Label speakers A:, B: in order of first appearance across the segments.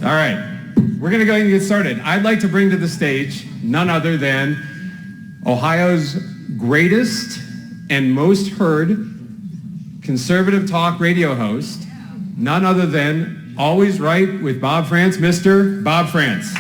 A: All right, we're going to go ahead and get started. I'd like to bring to the stage none other than Ohio's greatest and most heard conservative talk radio host, none other than Always Right with Bob France, Mr. Bob France.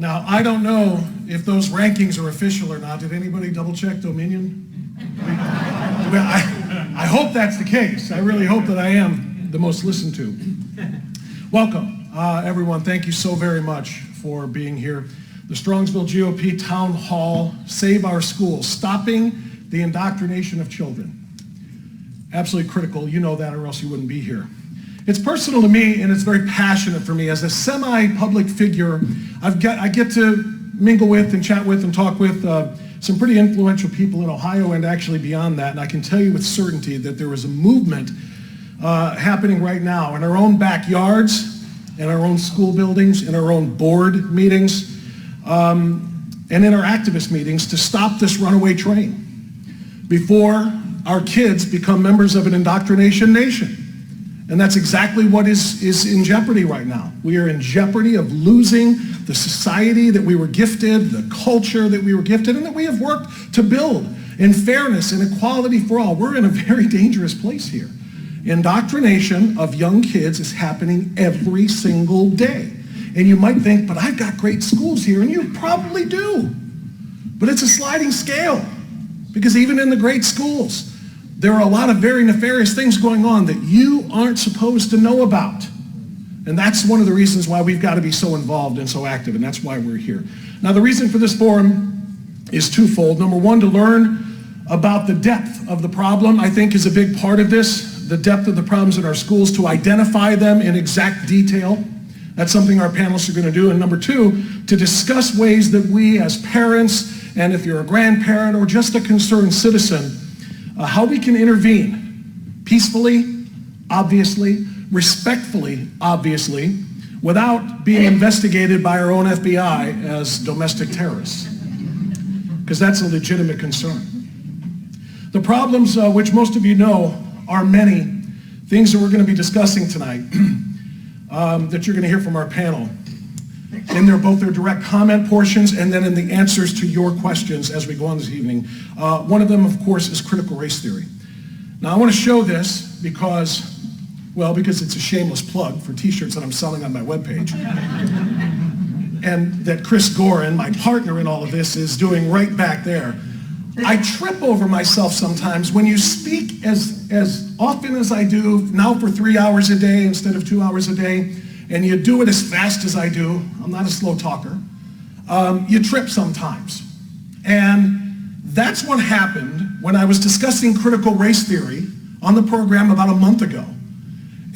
B: Now, I don't know if those rankings are official or not. Did anybody double check Dominion? I hope that's the case. I really hope that I am the most listened to. Welcome, everyone. Thank you so very much for being here. The Strongsville GOP Town Hall, Save Our Schools, Stopping the Indoctrination of Children. Absolutely critical. You know that, or else you wouldn't be here. It's personal to me, and it's very passionate for me. As a semi-public figure, I get to mingle with and chat with and talk with some pretty influential people in Ohio and actually beyond that. And I can tell you with certainty that there is a movement happening right now in our own backyards, in our own school buildings, in our own board meetings, and in our activist meetings to stop this runaway train before our kids become members of an indoctrination nation. And that's exactly what is in jeopardy right now. We are in jeopardy of losing the society that we were gifted, the culture that we were gifted, and that we have worked to build in fairness and equality for all. We're in a very dangerous place here. Indoctrination of young kids is happening every single day. And you might think, but I've got great schools here, and you probably do. But it's a sliding scale, because even in the great schools, there are a lot of very nefarious things going on that you aren't supposed to know about. And that's one of the reasons why we've got to be so involved and so active, and that's why we're here. Now, the reason for this forum is twofold. Number one, to learn about the depth of the problem, I think, is a big part of this, the depth of the problems in our schools, to identify them in exact detail. That's something our panelists are going to do. And number two, to discuss ways that we as parents, and if you're a grandparent or just a concerned citizen, how we can intervene peacefully, obviously, respectfully, obviously, without being investigated by our own FBI as domestic terrorists, because that's a legitimate concern. The problems, which most of you know, are many things that we're going to be discussing tonight that you're going to hear from our panel. In both their direct comment portions and then in the answers to your questions as we go on this evening. One of them, of course, is critical race theory. Now, I want to show this because it's a shameless plug for t-shirts that I'm selling on my webpage. And that Chris Gorin, my partner in all of this, is doing right back there. I trip over myself sometimes when you speak as often as I do, now for 3 hours a day instead of 2 hours a day, and you do it as fast as I do. I'm not a slow talker. You trip sometimes. And that's what happened when I was discussing critical race theory on the program about a month ago.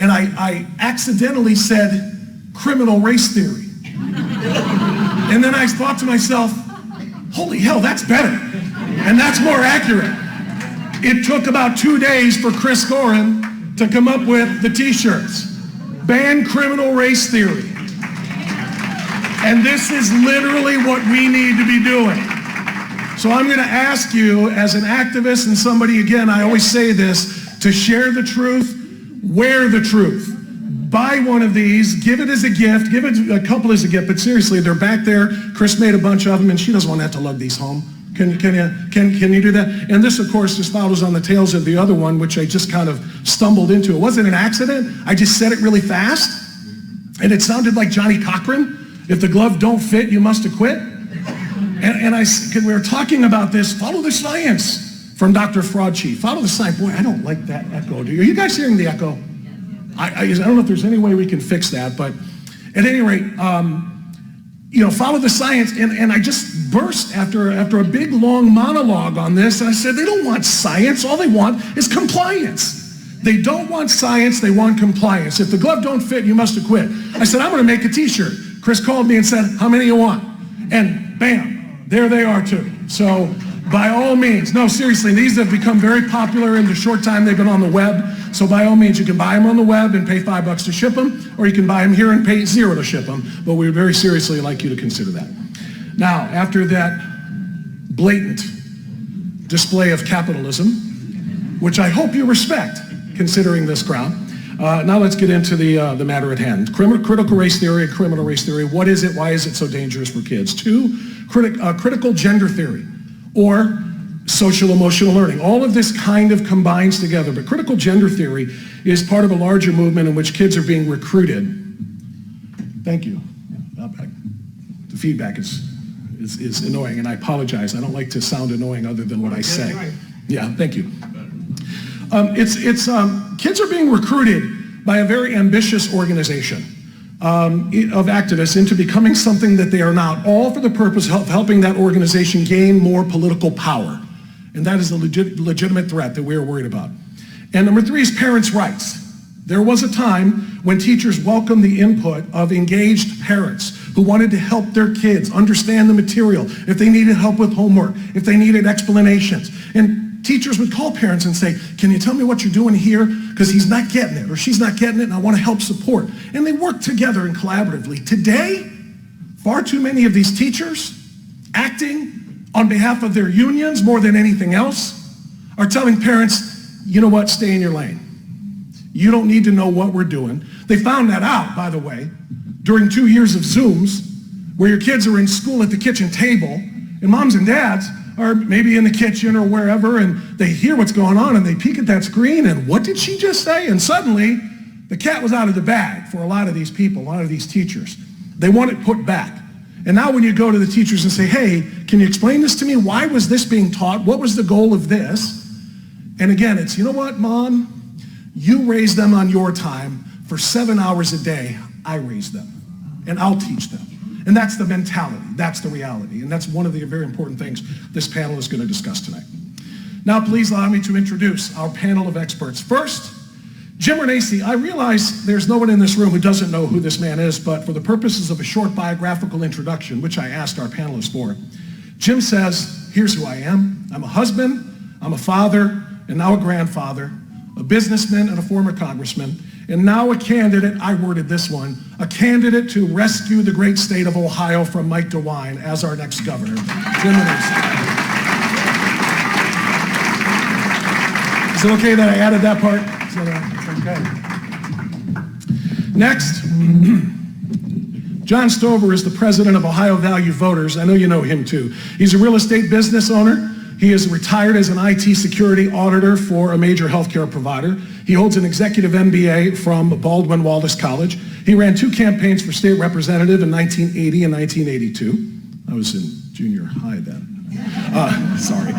B: And I accidentally said criminal race theory. And then I thought to myself, holy hell, that's better. And that's more accurate. It took about 2 days for Chris Gorin to come up with the t-shirts. Ban criminal race theory. And this is literally what we need to be doing. So I'm going to ask you, as an activist and somebody, again, I always say this, to share the truth, wear the truth. Buy one of these, give it as a gift, give it a couple as a gift, but seriously, they're back there. Chris made a bunch of them, and she doesn't want to have to lug these home. Can you do that? And this, of course, just follows on the tails of the other one, which I just kind of stumbled into. It wasn't an accident. I just said it really fast, and it sounded like Johnny Cochran. If the glove don't fit, you must acquit. And we were talking about this, follow the science from Dr. Fraud Chief. Follow the science. Boy, I don't like that echo. Are you guys hearing the echo? I don't know if there's any way we can fix that, but at any rate, follow the science. And I just burst after a big, long monologue on this, and I said, they don't want science. All they want is compliance. They don't want science. They want compliance. If the glove don't fit, you must acquit. I said, I'm going to make a t-shirt. Chris called me and said, how many you want? And bam, there they are too. So by all means, no, seriously, these have become very popular in the short time they've been on the web. So by all means, you can buy them on the web and pay $5 to ship them, or you can buy them here and pay $0 to ship them, but we would very seriously like you to consider that. Now, after that blatant display of capitalism, which I hope you respect, considering this crowd, now let's get into the matter at hand. Critical race theory and criminal race theory. What is it? Why is it so dangerous for kids? 2, critical gender theory, or social emotional learning. All of this kind of combines together, but critical gender theory is part of a larger movement in which kids are being recruited. Thank you. The feedback is annoying, and I apologize. I don't like to sound annoying other than what I say.
C: Right.
B: Yeah, thank you. Kids are being recruited by a very ambitious organization of activists into becoming something that they are not, all for the purpose of helping that organization gain more political power. And that is a legitimate threat that we are worried about. And number 3 is parents' rights. There was a time when teachers welcomed the input of engaged parents who wanted to help their kids understand the material, if they needed help with homework, if they needed explanations. And teachers would call parents and say, can you tell me what you're doing here? Because he's not getting it or she's not getting it and I want to help support. And they work together and collaboratively. Today, far too many of these teachers acting on behalf of their unions more than anything else are telling parents, you know what, stay in your lane. You don't need to know what we're doing. They found that out, by the way, during 2 years of Zooms where your kids are in school at the kitchen table and moms and dads are maybe in the kitchen or wherever and they hear what's going on and they peek at that screen and what did she just say? And suddenly the cat was out of the bag for a lot of these people, a lot of these teachers. They want it put back. And now when you go to the teachers and say, hey, can you explain this to me? Why was this being taught? What was the goal of this? And again, it's, you know what, Mom? You raised them on your time for 7 hours a day. I raised them, and I'll teach them. And that's the mentality. That's the reality. And that's one of the very important things this panel is going to discuss tonight. Now, please allow me to introduce our panel of experts. First, Jim Renacci. I realize there's no one in this room who doesn't know who this man is, but for the purposes of a short biographical introduction, which I asked our panelists for, Jim says, here's who I am. I'm a husband, I'm a father, and now a grandfather, a businessman and a former congressman, and now a candidate, I worded this one, a candidate to rescue the great state of Ohio from Mike DeWine as our next governor. Jim Renacci. Is it okay that I added that part? Okay. Next, John Stover is the president of Ohio Value Voters. I know you know him too. He's a real estate business owner. He is retired as an IT security auditor for a major healthcare provider. He holds an executive MBA from Baldwin Wallace College. He ran 2 campaigns for state representative in 1980 and 1982. I was in junior high then. Sorry.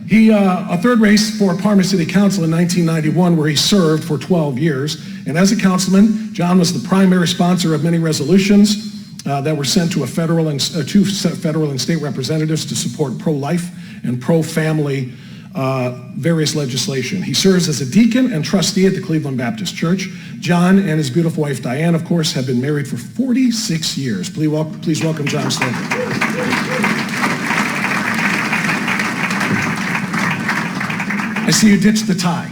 B: A third race for Parma City Council in 1991 where he served for 12 years. And as a councilman, John was the primary sponsor of many resolutions that were sent to federal and state representatives to support pro-life and pro-family various legislation. He serves as a deacon and trustee at the Cleveland Baptist Church. John and his beautiful wife Diane, of course, have been married for 46 years. Please welcome John Stover. I see you ditched the tie.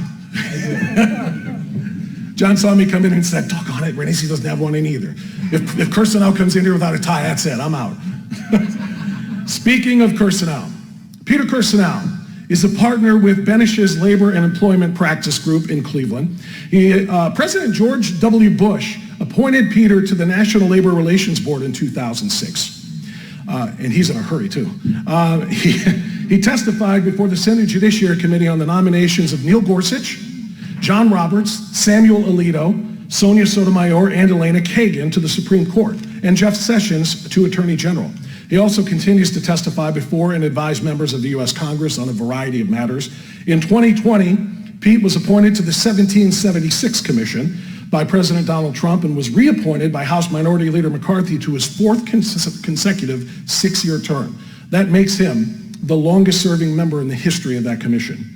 B: John saw me come in and said, talk on it, Renacci doesn't have one in either. If Kirsanow comes in here without a tie, that's it, I'm out. Speaking of Kirsanow, Peter Kirsanow is a partner with Benish's Labor and Employment Practice Group in Cleveland. President George W. Bush appointed Peter to the National Labor Relations Board in 2006. And he's in a hurry too. He testified before the Senate Judiciary Committee on the nominations of Neil Gorsuch, John Roberts, Samuel Alito, Sonia Sotomayor, and Elena Kagan to the Supreme Court, and Jeff Sessions to Attorney General. He also continues to testify before and advise members of the U.S. Congress on a variety of matters. In 2020, Pete was appointed to the 1776 Commission by President Donald Trump and was reappointed by House Minority Leader McCarthy to his 4th consecutive 6-year term. That makes him the longest-serving member in the history of that commission.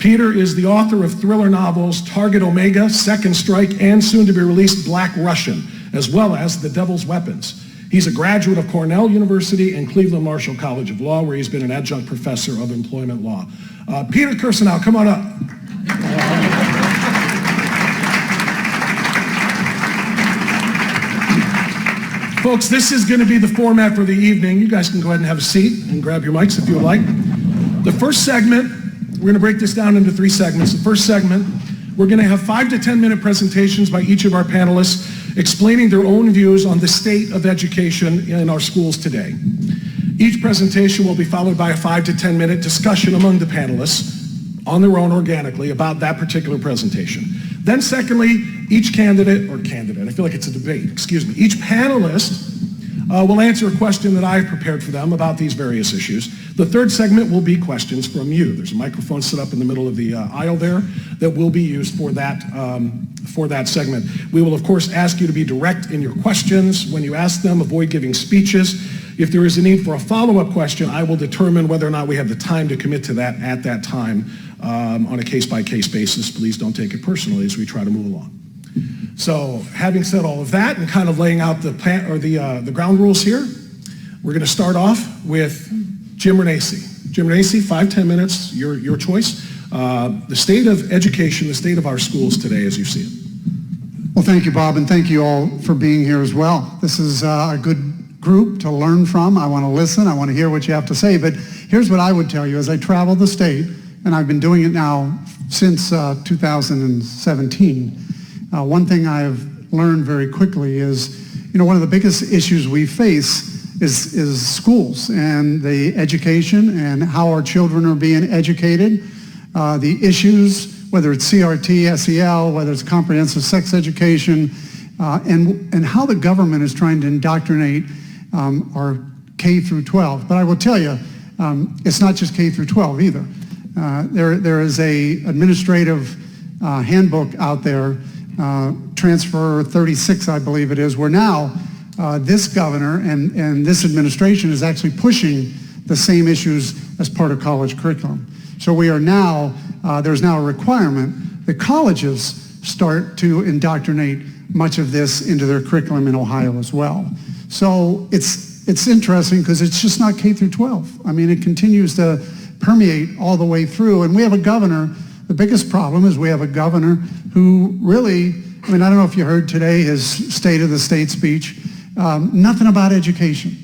B: Peter is the author of thriller novels Target Omega, Second Strike, and soon-to-be-released Black Russian, as well as The Devil's Weapons. He's a graduate of Cornell University and Cleveland Marshall College of Law, where he's been an adjunct professor of employment law. Peter Kirsanow, come on up. Folks, this is going to be the format for the evening. You guys can go ahead and have a seat and grab your mics if you would like. The first segment, we're going to break this down into 3 segments. The first segment, we're going to have 5 to 10 minute presentations by each of our panelists explaining their own views on the state of education in our schools today. Each presentation will be followed by a 5 to 10 minute discussion among the panelists on their own organically about that particular presentation. Then secondly, each candidate, I feel like it's a debate, each panelist will answer a question that I've prepared for them about these various issues. The third segment will be questions from you. There's a microphone set up in the middle of the aisle there that will be used for that segment. We will, of course, ask you to be direct in your questions when you ask them. Avoid giving speeches. If there is a need for a follow-up question, I will determine whether or not we have the time to commit to that at that time on a case-by-case basis. Please don't take it personally as we try to move along. So, having said all of that and kind of laying out the ground rules here, we're going to start off with Jim Renacci. Jim Renacci, 5-10 minutes, your choice. The state of education, the state of our schools today as you see it.
C: Well, thank you, Bob, and thank you all for being here as well. This is a good group to learn from. I want to listen. I want to hear what you have to say. But here's what I would tell you. As I travel the state, and I've been doing it now since 2017, one thing I've learned very quickly is, one of the biggest issues we face is schools and the education and how our children are being educated, the issues, whether it's CRT, SEL, whether it's comprehensive sex education, and how the government is trying to indoctrinate our K through 12. But I will tell you, it's not just K through 12 either. There is a administrative handbook out there, Transfer 36, I believe it is, where now this governor and this administration is actually pushing the same issues as part of college curriculum. So we are now, there's now a requirement that colleges start to indoctrinate much of this into their curriculum in Ohio as well. So it's interesting because it's just not K through 12. I mean, it continues to permeate all the way through. And we have a governor, the biggest problem is we have a governor who really, I mean, I don't know if you heard today his State of the State speech, nothing about education,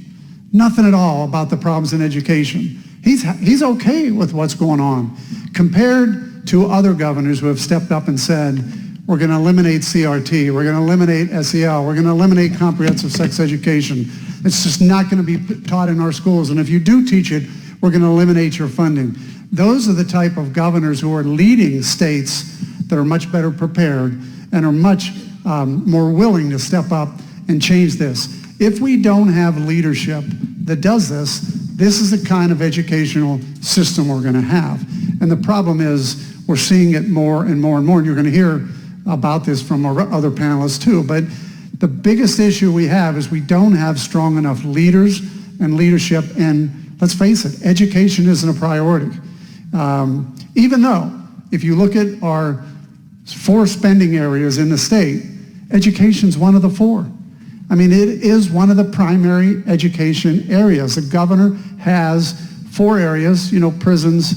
C: nothing at all about the problems in education. He's okay with what's going on compared to other governors who have stepped up and said, we're going to eliminate CRT, we're going to eliminate SEL, we're going to eliminate comprehensive sex education. It's just not going to be taught in our schools. And if you do teach it, we're going to eliminate your funding. Those are the type of governors who are leading states that are much better prepared and are much more willing to step up and change this. If we don't have leadership that does this, this is the kind of educational system we're going to have. And the problem is we're seeing it more and more and more. And you're going to hear about this from our other panelists too. But the biggest issue we have is we don't have strong enough leaders and leadership. And let's face it, education isn't a priority. Even though if you look at our 4 spending areas in the state, education's one of the 4. I mean, it is one of the primary education areas. The governor has 4 areas, prisons,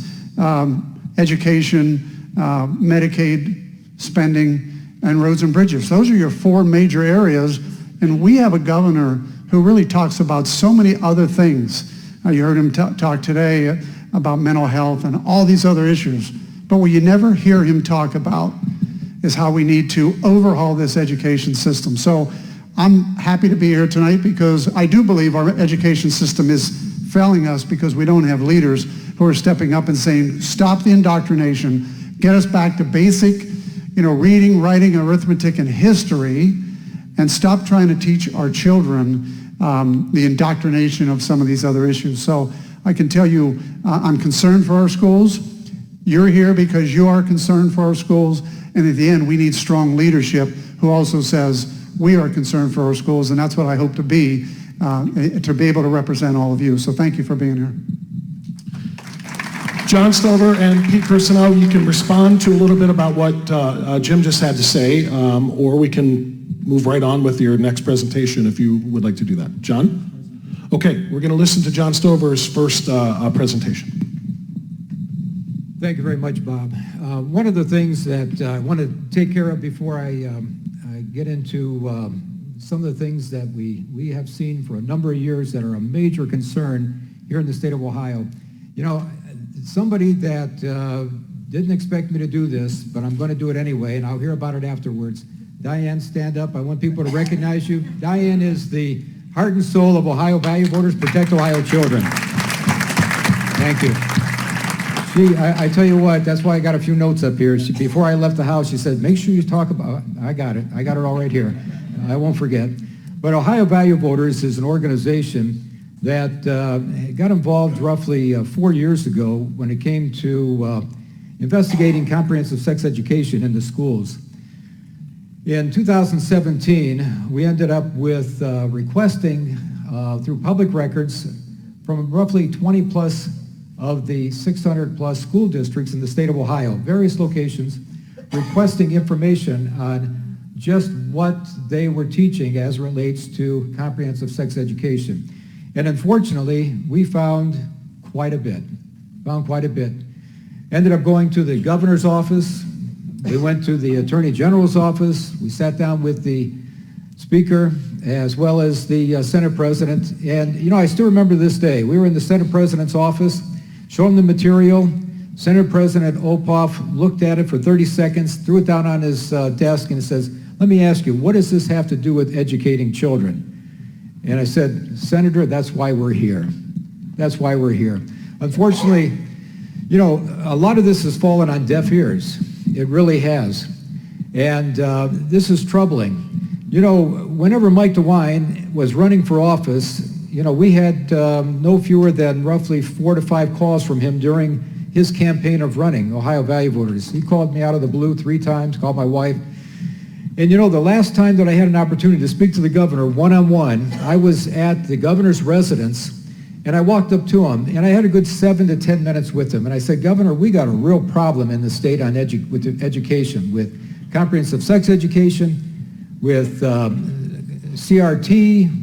C: education, Medicaid spending, and roads and bridges. Those are your 4 major areas, and we have a governor who really talks about so many other things. You heard him talk today about mental health and all these other issues, but what you never hear him talk about is how we need to overhaul this education system. So I'm happy to be here tonight because I do believe our education system is failing us because we don't have leaders who are stepping up and saying, stop the indoctrination, get us back to basic, reading, writing, arithmetic, and history, and stop trying to teach our children the indoctrination of some of these other issues. So I can tell you, I'm concerned for our schools. You're here because you are concerned for our schools. And at the end, we need strong leadership who also says, we are concerned for our schools, and that's what I hope to be able to represent all of you. So thank you for being here.
B: John Stover and Pete Kirsanow, you can respond to a little bit about what Jim just had to say, or we can move right on with your next presentation if you would like to do that. John? Okay, we're going to listen to John Stover's first presentation.
D: Thank you very much, Bob. One of the things that I want to take care of before I get into some of the things that we have seen for a number of years that are a major concern here in the state of Ohio. You know, somebody that didn't expect me to do this, but I'm going to do it anyway, and I'll hear about it afterwards. Diane, stand up. I want people to recognize you. Diane is the heart and soul of Ohio Value Voters Protect Ohio Children. Thank you. I tell you what, that's why I got a few notes up here. Before I left the house, she said, make sure you talk about, I got it all right here. I won't forget. But Ohio Value Voters is an organization that got involved roughly 4 years ago when it came to investigating comprehensive sex education in the schools. In 2017, we ended up with requesting through public records from roughly 20 plus of the 600 plus school districts in the state of Ohio, various locations, requesting information on just what they were teaching as relates to comprehensive sex education. And unfortunately, we found quite a bit. Ended up going to the governor's office. We went to the attorney general's office. We sat down with the speaker as well as the Senate president. And, you know, I still remember this day. We were in the Senate president's office, showed him the material. Senate President Opoff looked at it for 30 seconds, threw it down on his desk, and says, let me ask you, what does this have to do with educating children? And I said, Senator, that's why we're here. That's why we're here. Unfortunately, you know, a lot of this has fallen on deaf ears. It really has. And this is troubling. You know, whenever Mike DeWine was running for office, you know, we had no fewer than roughly 4 to 5 calls from him during his campaign of running Ohio Value Voters. He called me out of the blue 3 times, called my wife. And you know, the last time that I had an opportunity to speak to the governor one-on-one, I was at the governor's residence, and I walked up to him, and I had a good 7 to 10 minutes with him. And I said, Governor, we got a real problem in the state on with education, with comprehensive sex education, with CRT,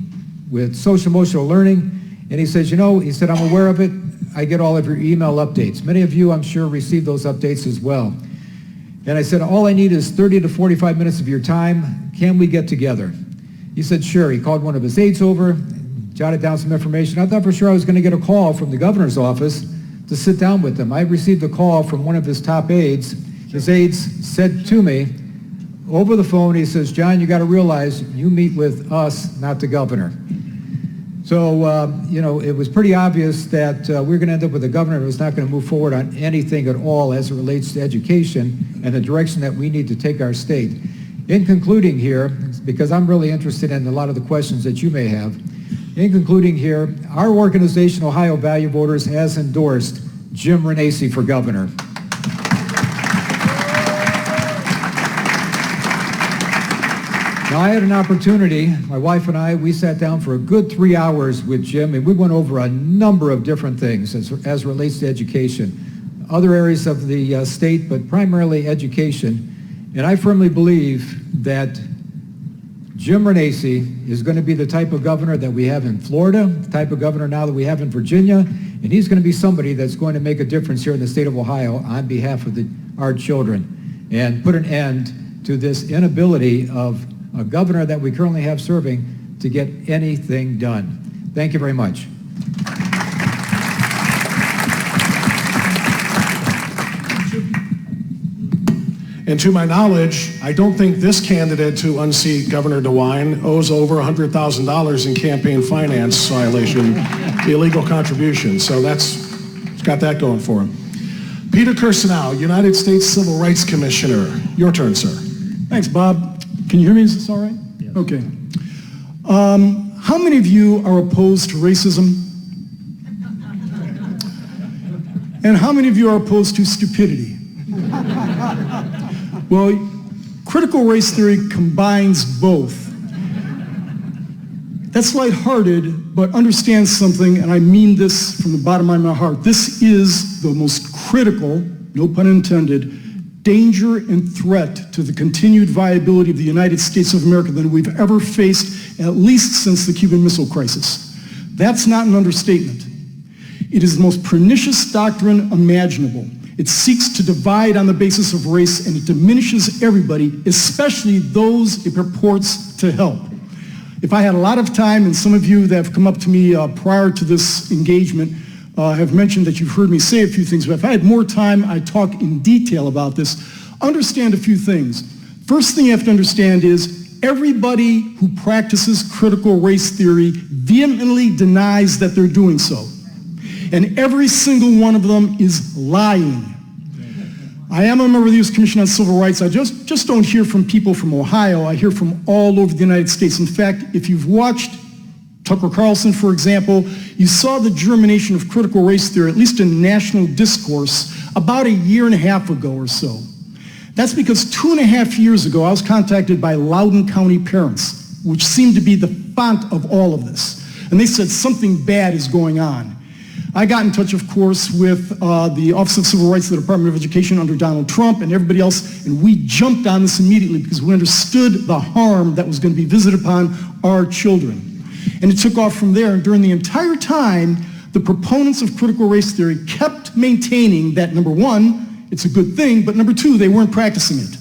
D: with social emotional learning. And he says, you know, he said, I'm aware of it. I get all of your email updates. Many of you, I'm sure, receive those updates as well. And I said, all I need is 30 to 45 minutes of your time. Can we get together? He said, sure. He called one of his aides over, jotted down some information. I thought for sure I was going to get a call from the governor's office to sit down with him. I received a call from one of his top aides. His aides said to me over the phone, he says, John, you got to realize you meet with us, not the governor. So, you know, it was pretty obvious that we're going to end up with a governor who was not going to move forward on anything at all as it relates to education and the direction that we need to take our state. In concluding here, because I'm really interested in a lot of the questions that you may have, in concluding here, our organization, Ohio Value Voters, has endorsed Jim Renacci for governor. Now, I had an opportunity, my wife and I, we sat down for a good 3 hours with Jim, and we went over a number of different things as relates to education, other areas of the state, but primarily education. And I firmly believe that Jim Renacci is going to be the type of governor that we have in Florida, the type of governor now that we have in Virginia, and he's going to be somebody that's going to make a difference here in the state of Ohio on behalf of our children and put an end to this inability of a governor that we currently have serving to get anything done. Thank you very much.
B: And to my knowledge, I don't think this candidate to unseat Governor DeWine owes over $100,000 in campaign finance violation, illegal contribution. So it's got that going for him. Peter Kirsanow, United States Civil Rights Commissioner. Your turn, sir.
E: Thanks, Bob. Can you hear me? Is this all right?
B: Yes.
E: Okay. How many of you are opposed to racism? And how many of you are opposed to stupidity? Well, critical race theory combines both. That's lighthearted, but understand something, and I mean this from the bottom of my heart. This is the most critical, no pun intended, danger and threat to the continued viability of the United States of America that we've ever faced, at least since the Cuban Missile Crisis. That's not an understatement. It is the most pernicious doctrine imaginable. It seeks to divide on the basis of race, and it diminishes everybody, especially those it purports to help. If I had a lot of time, and some of you that have come up to me prior to this engagement have mentioned that you've heard me say a few things, but if I had more time, I'd talk in detail about this. Understand a few things. First thing you have to understand is everybody who practices critical race theory vehemently denies that they're doing so. And every single one of them is lying. I am a member of the U.S. Commission on Civil Rights. I just don't hear from people from Ohio. I hear from all over the United States. In fact, if you've watched Tucker Carlson, for example, you saw the germination of critical race theory, at least in national discourse, about a year and a half ago or so. That's because 2.5 years ago, I was contacted by Loudoun County parents, which seemed to be the font of all of this. And they said something bad is going on. I got in touch, of course, with the Office of Civil Rights of the Department of Education under Donald Trump and everybody else, and we jumped on this immediately because we understood the harm that was going to be visited upon our children. And it took off from there, and during the entire time, the proponents of critical race theory kept maintaining that, number one, it's a good thing, but number two, they weren't practicing it.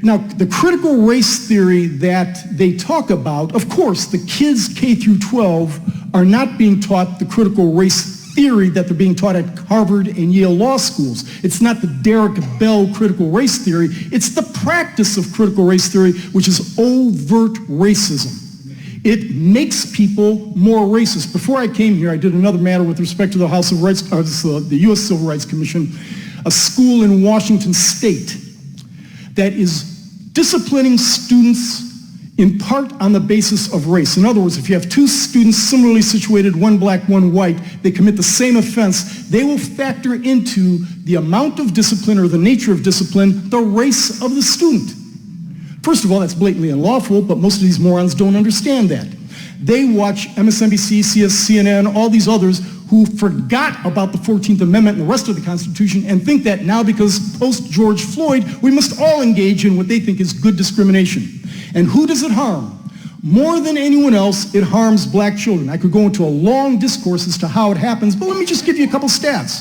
E: Now, the critical race theory that they talk about, of course, the kids K through 12 are not being taught the critical race theory that they're being taught at Harvard and Yale law schools. It's not the Derek Bell critical race theory. It's the practice of critical race theory, which is overt racism. It makes people more racist. Before I came here, I did another matter with respect to the House of Rights, the U.S. Civil Rights Commission, a school in Washington State that is disciplining students in part on the basis of race. In other words, if you have two students similarly situated, one black, one white, they commit the same offense, they will factor into the amount of discipline or the nature of discipline the race of the student. First of all, that's blatantly unlawful, but most of these morons don't understand that. They watch MSNBC, CNN, all these others who forgot about the 14th Amendment and the rest of the Constitution and think that now because post-George Floyd, we must all engage in what they think is good discrimination. And who does it harm? More than anyone else, it harms black children. I could go into a long discourse as to how it happens, but let me just give you a couple stats.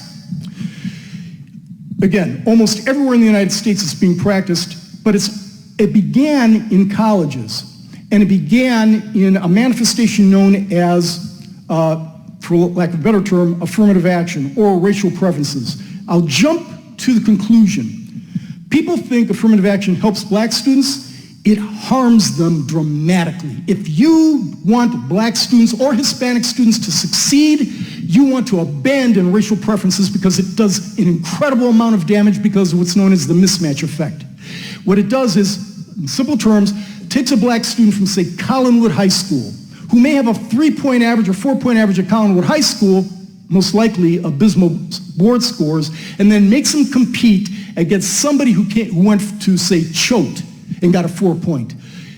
E: Again, almost everywhere in the United States it's being practiced, but it began in colleges, and it began in a manifestation known as, for lack of a better term, affirmative action or racial preferences. I'll jump to the conclusion. People think affirmative action helps black students. It harms them dramatically. If you want black students or Hispanic students to succeed, you want to abandon racial preferences because it does an incredible amount of damage because of what's known as the mismatch effect. What it does is, in simple terms, takes a black student from, say, Collinwood High School, who may have a 3-point average or 4-point average at Collinwood High School, most likely abysmal board scores, and then makes them compete against somebody who went to, say, Choate and got a 4-point.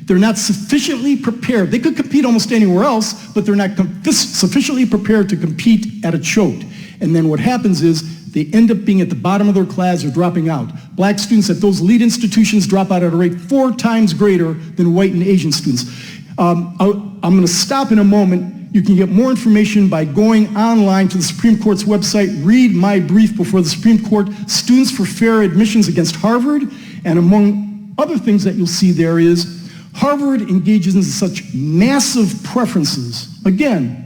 E: They're not sufficiently prepared. They could compete almost anywhere else, but they're not sufficiently prepared to compete at a Choate. And then what happens is they end up being at the bottom of their class or dropping out. Black students at those elite institutions drop out at a rate 4 times greater than white and Asian students. I'm going to stop in a moment. You can get more information by going online to the Supreme Court's website, read my brief before the Supreme Court, Students for Fair Admissions Against Harvard, and among other things that you'll see there is Harvard engages in such massive preferences, again,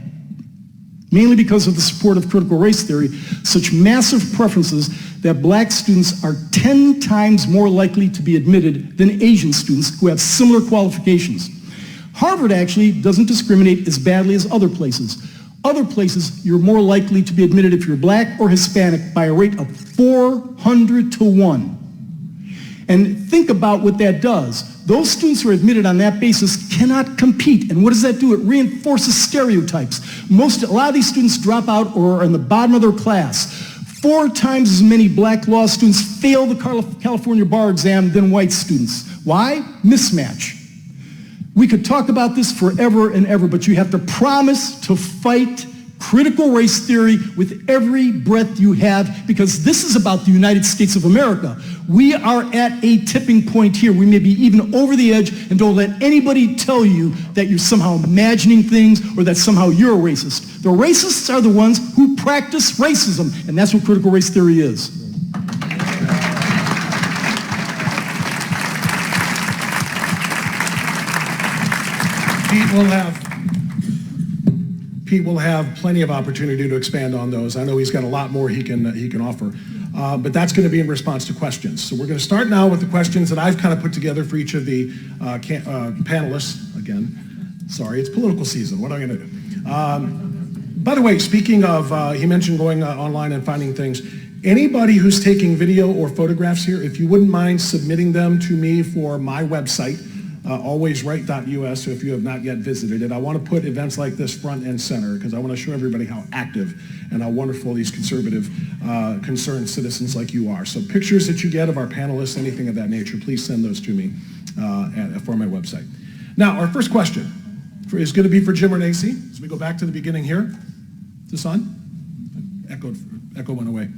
E: mainly because of the support of critical race theory, such massive preferences that black students are 10 times more likely to be admitted than Asian students who have similar qualifications. Harvard actually doesn't discriminate as badly as other places. Other places, you're more likely to be admitted if you're black or Hispanic by a rate of 400 to 1. And think about what that does. Those students who are admitted on that basis cannot compete. And what does that do? It reinforces stereotypes. A lot of these students drop out or are in the bottom of their class. 4 times as many black law students fail the California bar exam than white students. Why? Mismatch. We could talk about this forever and ever, but you have to promise to fight critical race theory with every breath you have, because this is about the United States of America. We are at a tipping point here. We may be even over the edge, and don't let anybody tell you that you're somehow imagining things or that somehow you're a racist. The racists are the ones who practice racism, and that's what critical race theory is.
B: Pete will have plenty of opportunity to expand on those. I know he's got a lot more he can offer, but that's going to be in response to questions. So we're going to start now with the questions that I've kind of put together for each of the panelists. Again, sorry, it's political season. What am I going to do? By the way, speaking of, he mentioned going online and finding things. Anybody who's taking video or photographs here, if you wouldn't mind submitting them to me for my website, alwaysright.us, so if you have not yet visited it. I want to put events like this front and center because I want to show everybody how active and how wonderful these conservative, concerned citizens like you are. So pictures that you get of our panelists, anything of that nature, please send those to me for my website. Now, our first question is going to be for Jim Renacci. So we go back to the beginning here. Is this on? Echo went away.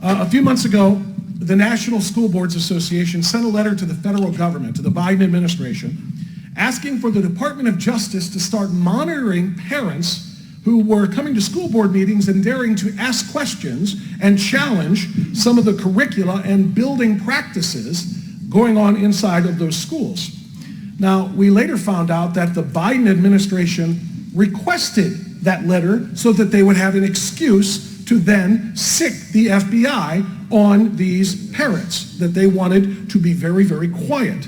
B: A few months ago, the National School Boards Association sent a letter to the federal government, to the Biden administration, asking for the Department of Justice to start monitoring parents who were coming to school board meetings and daring to ask questions and challenge some of the curricula and building practices going on inside of those schools. Now, we later found out that the Biden administration requested that letter so that they would have an excuse to then sic the FBI on these parents, that they wanted to be very, very quiet.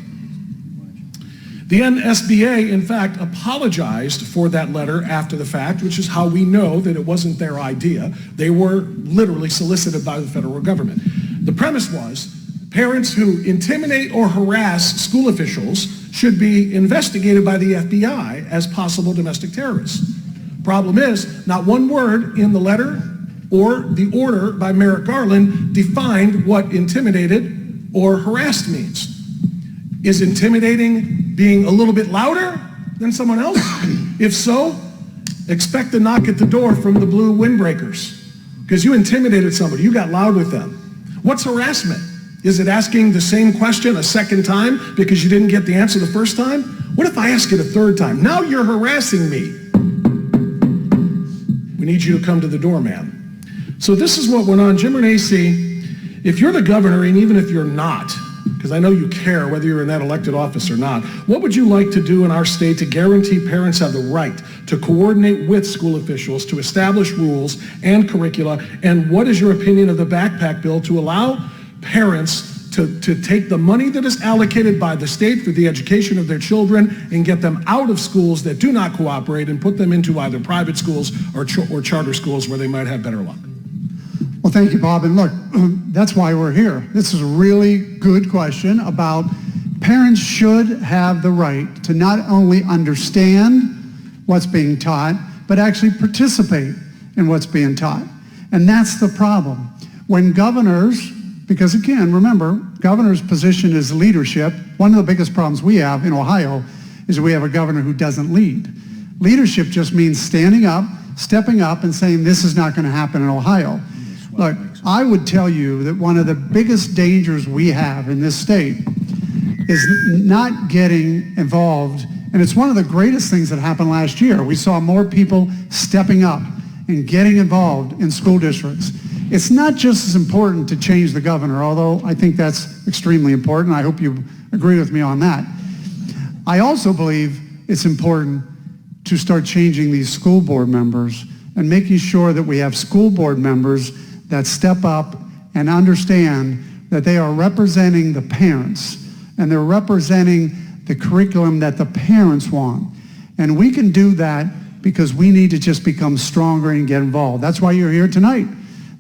B: The NSBA, in fact, apologized for that letter after the fact, which is how we know that it wasn't their idea. They were literally solicited by the federal government. The premise was parents who intimidate or harass school officials should be investigated by the FBI as possible domestic terrorists. Problem is, not one word in the letter or the order by Merrick Garland defined what intimidated or harassed means. Is intimidating being a little bit louder than someone else? If so, expect a knock at the door from the blue windbreakers, because you intimidated somebody, you got loud with them. What's harassment? Is it asking the same question a second time because you didn't get the answer the first time? What if I ask it a third time? Now you're harassing me. We need you to come to the door, man. So this is what went on. Jim Renacci, if you're the governor, and even if you're not, because I know you care whether you're in that elected office or not, what would you like to do in our state to guarantee parents have the right to coordinate with school officials to establish rules and curricula? And what is your opinion of the backpack bill to allow parents to take the money that is allocated by the state for the education of their children and get them out of schools that do not cooperate and put them into either private schools or charter schools where they might have better luck?
C: Well, thank you, Bob. And look, that's why we're here. This is a really good question about parents should have the right to not only understand what's being taught, but actually participate in what's being taught. And that's the problem. When governors, because again, remember, governor's position is leadership. One of the biggest problems we have in Ohio is we have a governor who doesn't lead. Leadership just means standing up, stepping up, and saying this is not going to happen in Ohio. Look, I would tell you that one of the biggest dangers we have in this state is not getting involved, and it's one of the greatest things that happened last year. We saw more people stepping up and getting involved in school districts. It's not just as important to change the governor, although I think that's extremely important. I hope you agree with me on that. I also believe it's important to start changing these school board members and making sure that we have school board members that step up and understand that they are representing the parents and they're representing the curriculum that the parents want. And we can do that because we need to just become stronger and get involved. That's why you're here tonight.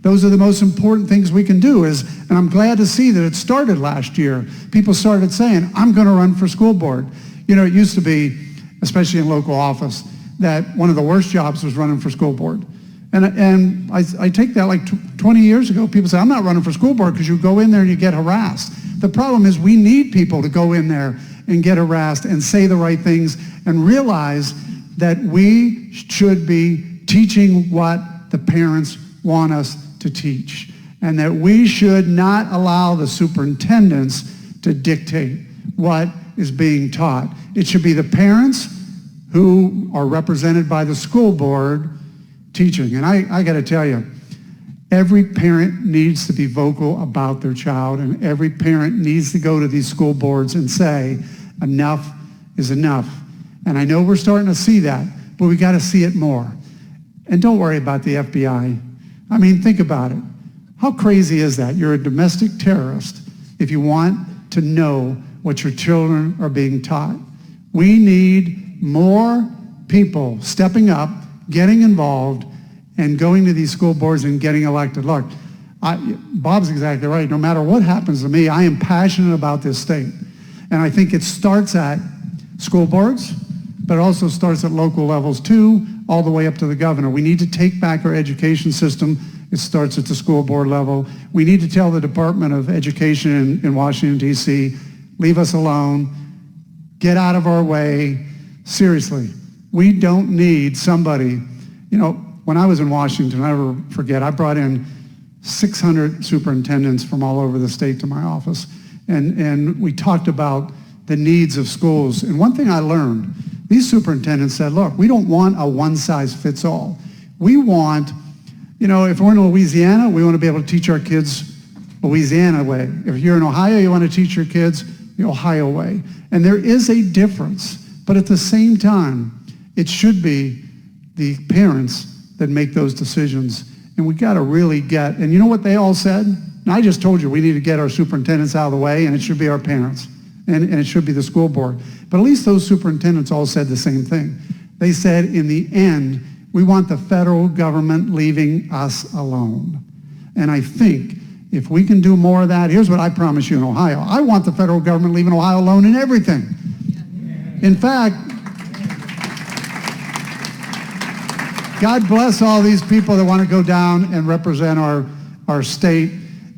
C: Those are the most important things we can do and I'm glad to see that it started last year. People started saying, I'm going to run for school board. You know, it used to be, especially in local office, that one of the worst jobs was running for school board. And I take that like 20 years ago. People say, I'm not running for school board because you go in there and you get harassed. The problem is we need people to go in there and get harassed and say the right things and realize that we should be teaching what the parents want us to teach, and that we should not allow the superintendents to dictate what is being taught. It should be the parents who are represented by the school board teaching. And I got to tell you, every parent needs to be vocal about their child, and every parent needs to go to these school boards and say, enough is enough. And I know we're starting to see that, but we got to see it more. And don't worry about the FBI. I mean, think about it. How crazy is that? You're a domestic terrorist if you want to know what your children are being taught. We need more people stepping up, getting involved, and going to these school boards and getting elected. Look, Bob's exactly right. No matter what happens to me, I am passionate about this state. And I think it starts at school boards, but it also starts at local levels too, all the way up to the governor. We need to take back our education system. It starts at the school board level. We need to tell the Department of Education in Washington, D.C., leave us alone, get out of our way. Seriously, we don't need somebody. You know, when I was in Washington, I never forget, I brought in 600 superintendents from all over the state to my office, and we talked about the needs of schools. And one thing I learned, these superintendents said, look, we don't want a one-size-fits-all. We want, you know, if we're in Louisiana, we want to be able to teach our kids Louisiana way. If you're in Ohio, you want to teach your kids the Ohio way. And there is a difference, but at the same time, it should be the parents that make those decisions. And we got to really get, and you know what they all said? And I just told you we need to get our superintendents out of the way, and it should be our parents, and it should be the school board. But at least those superintendents all said the same thing. They said, in the end, we want the federal government leaving us alone. And I think if we can do more of that, here's what I promise you in Ohio. I want the federal government leaving Ohio alone in everything. In fact, God bless all these people that want to go down and represent our state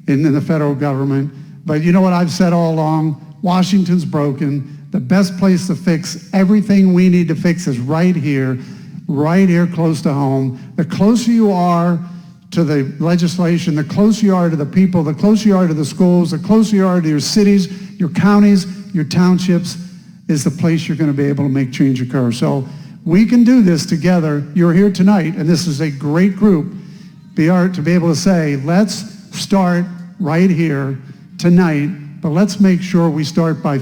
C: in the federal government. But you know what I've said all along? Washington's broken. The best place to fix everything we need to fix is right here close to home. The closer you are to the legislation, the closer you are to the people, the closer you are to the schools, the closer you are to your cities, your counties, your townships, is the place you're going to be able to make change occur. So we can do this together. You're here tonight, and this is a great group to be able to say, let's start right here tonight, but let's make sure we start by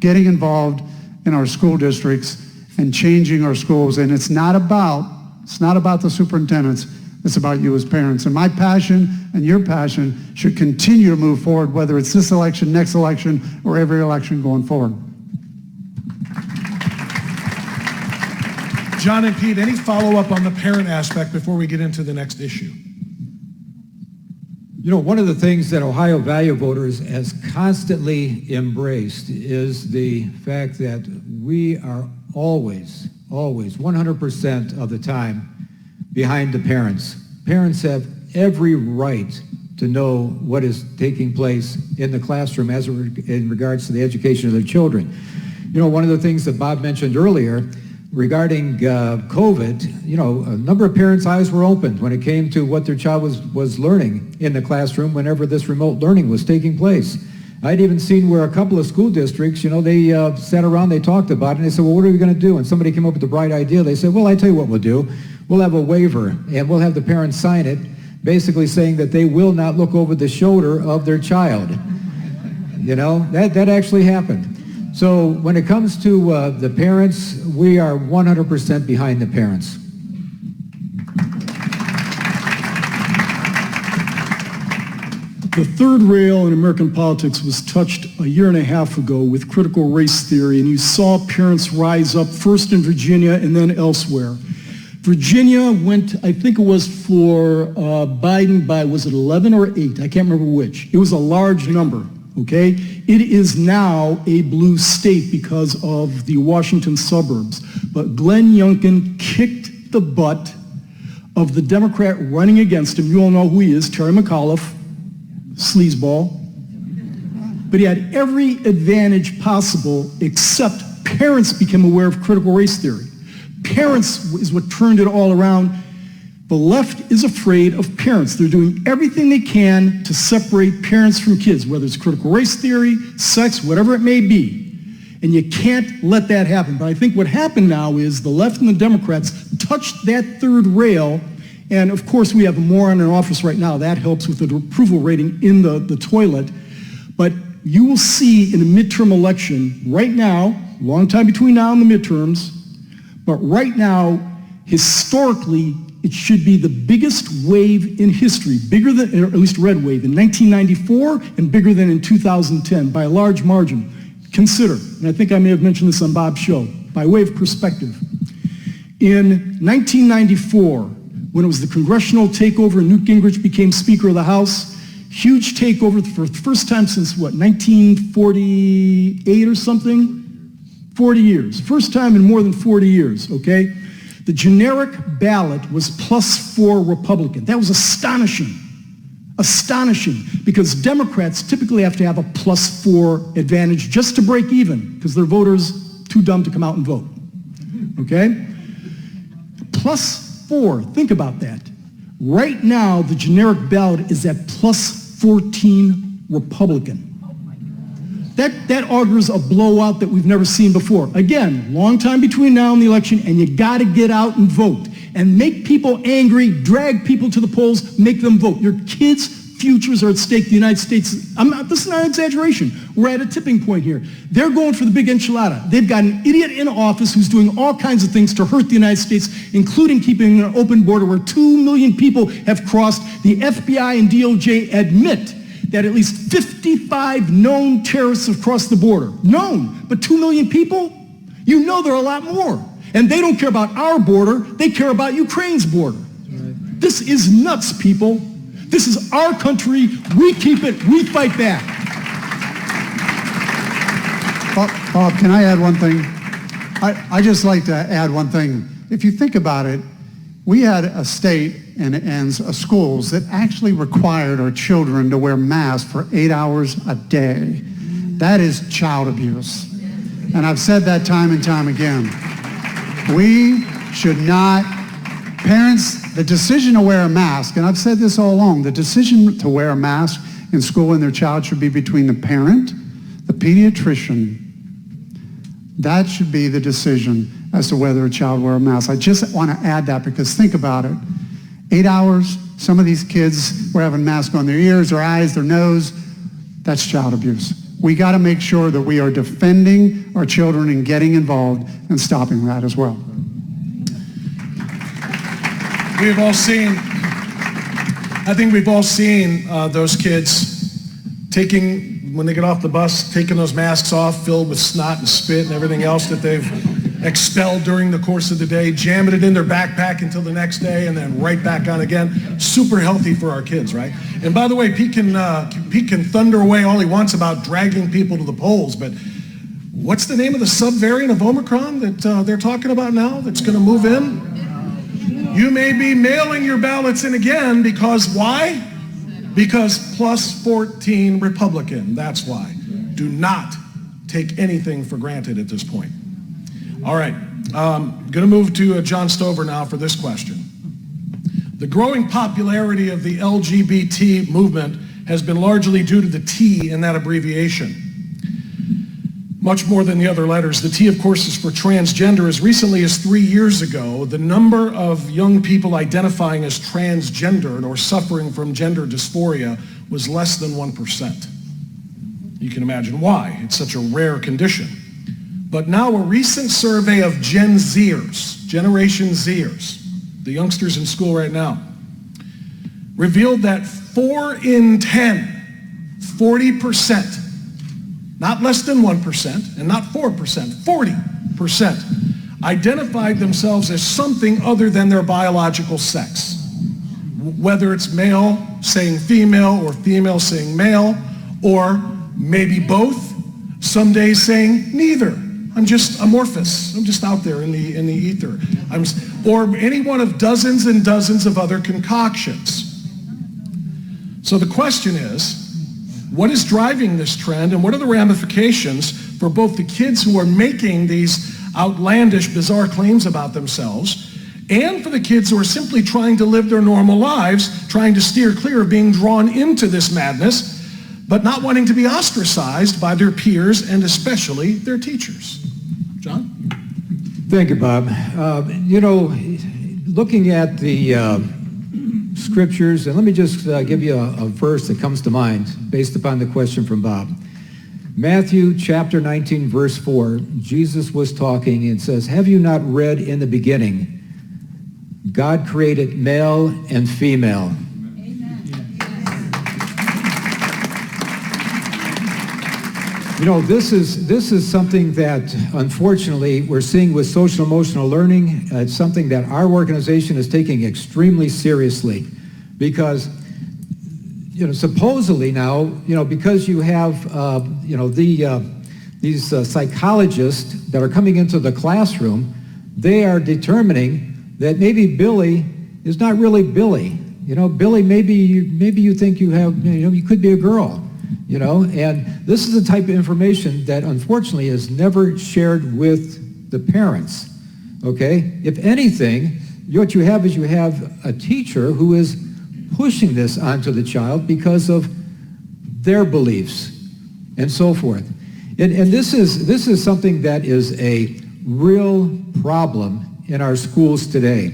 C: getting involved in our school districts and changing our schools. And it's not about the superintendents, it's about you as parents. And my passion and your passion should continue to move forward, whether it's this election, next election, or every election going forward.
B: John and Pete, any follow-up on the parent aspect before we get into the next issue?
D: You know, one of the things that Ohio Value Voters has constantly embraced is the fact that we are always, 100% of the time behind the parents. Parents have every right to know what is taking place in the classroom in regards to the education of their children. You know, one of the things that Bob mentioned earlier regarding COVID, you know, a number of parents' eyes were opened when it came to what their child was learning in the classroom whenever this remote learning was taking place. I'd even seen where a couple of school districts, you know, they sat around, they talked about it, and they said, well, what are we going to do? And somebody came up with a bright idea. They said, well, I tell you what we'll do. We'll have a waiver, and we'll have the parents sign it, basically saying that they will not look over the shoulder of their child. You know, that actually happened. So when it comes to the parents, we are 100% behind the parents.
E: The third rail in American politics was touched a year and a half ago with critical race theory, and you saw parents rise up first in Virginia and then elsewhere. Virginia went, I think it was for Biden by, was it 11 or 8? I can't remember which. It was a large number, okay? It is now a blue state because of the Washington suburbs. But Glenn Youngkin kicked the butt of the Democrat running against him. You all know who he is, Terry McAuliffe, sleazeball. But he had every advantage possible except parents became aware of critical race theory. Parents is what turned it all around. The left is afraid of parents. They're doing everything they can to separate parents from kids, whether it's critical race theory, sex, whatever it may be. And you can't let that happen. But I think what happened now is the left and the Democrats touched that third rail. And of course, we have a moron in office right now. That helps with the approval rating in the toilet. But you will see in a midterm election right now, long time between now and the midterms, but right now, historically, it should be the biggest wave in history, bigger than, or at least red wave, in 1994 and bigger than in 2010 by a large margin. Consider, and I think I may have mentioned this on Bob's show, by way of perspective. In 1994, when it was the congressional takeover and Newt Gingrich became Speaker of the House, huge takeover for the first time since, what, 1948 or something? 40 years. First time in more than 40 years, okay? The generic ballot was +4 Republican. That was astonishing. Astonishing, because Democrats typically have to have a +4 advantage just to break even, because their voters too dumb to come out and vote, okay? +4, think about that. Right now, the generic ballot is at +14 Republican. That augurs a blowout that we've never seen before. Again, long time between now and the election, and you got to get out and vote. And make people angry, drag people to the polls, make them vote. Your kids' futures are at stake. The United States, this is not an exaggeration. We're at a tipping point here. They're going for the big enchilada. They've got an idiot in office who's doing all kinds of things to hurt the United States, including keeping an open border where 2 million people have crossed. The FBI and DOJ admit that at least 55 known terrorists have crossed the border. Known, but 2 million people? You know there are a lot more. And they don't care about our border, they care about Ukraine's border. Right. This is nuts, people. This is our country, we keep it, we fight back.
C: Bob, can I add one thing? I just like to add one thing. If you think about it, we had a state and schools that actually required our children to wear masks for 8 hours a day. That is child abuse. And I've said that time and time again. We should not, parents, the decision to wear a mask, and I've said this all along, the decision to wear a mask in school and their child should be between the parent, the pediatrician. That should be the decision as to whether a child wear a mask. I just want to add that because think about it. 8 hours, some of these kids were having masks on their ears, their eyes, their nose. That's child abuse. We got to make sure that we are defending our children and getting involved and stopping that as well.
B: We've all seen, I think we've all seen those kids taking, when they get off the bus, taking those masks off filled with snot and spit and everything else that they've expelled during the course of the day, jamming it in their backpack until the next day and then right back on again. Super healthy for our kids, right? And by the way, Pete can thunder away all he wants about dragging people to the polls, but what's the name of the subvariant of Omicron that they're talking about now that's going to move in? You may be mailing your ballots in again because why? Because +14 Republican, that's why. Do not take anything for granted at this point. All right, going to move to John Stover now for this question. The growing popularity of the LGBT movement has been largely due to the T in that abbreviation. Much more than the other letters. The T, of course, is for transgender. As recently as 3 years ago, the number of young people identifying as transgendered or suffering from gender dysphoria was less than 1%. You can imagine why. It's such a rare condition. But now a recent survey of Gen Zers, Generation Zers, the youngsters in school right now, revealed that 4 in 10, 40%, not less than 1% and not 4%, 40% identified themselves as something other than their biological sex. Whether it's male saying female or female saying male, or maybe both, some days saying neither. I'm just amorphous. I'm just out there in the ether. Or any one of dozens and dozens of other concoctions. So the question is, what is driving this trend and what are the ramifications for both the kids who are making these outlandish, bizarre claims about themselves and for the kids who are simply trying to live their normal lives, trying to steer clear of being drawn into this madness, but not wanting to be ostracized by their peers and especially their teachers. John?
D: Thank you, Bob. Looking at the scriptures, and let me just give you a verse that comes to mind based upon the question from Bob. Matthew chapter 19, verse 4, Jesus was talking and says, "Have you not read in the beginning, God created male and female?" This is something that unfortunately we're seeing with social emotional learning. It's something that our organization is taking extremely seriously because, supposedly now, because you have, these psychologists that are coming into the classroom, they are determining that maybe Billy is not really Billy. Billy, maybe you think you have, you could be a girl. And this is the type of information that unfortunately is never shared with the parents, okay? If anything, what you have is you have a teacher who is pushing this onto the child because of their beliefs and so forth. And this is something that is a real problem in our schools today.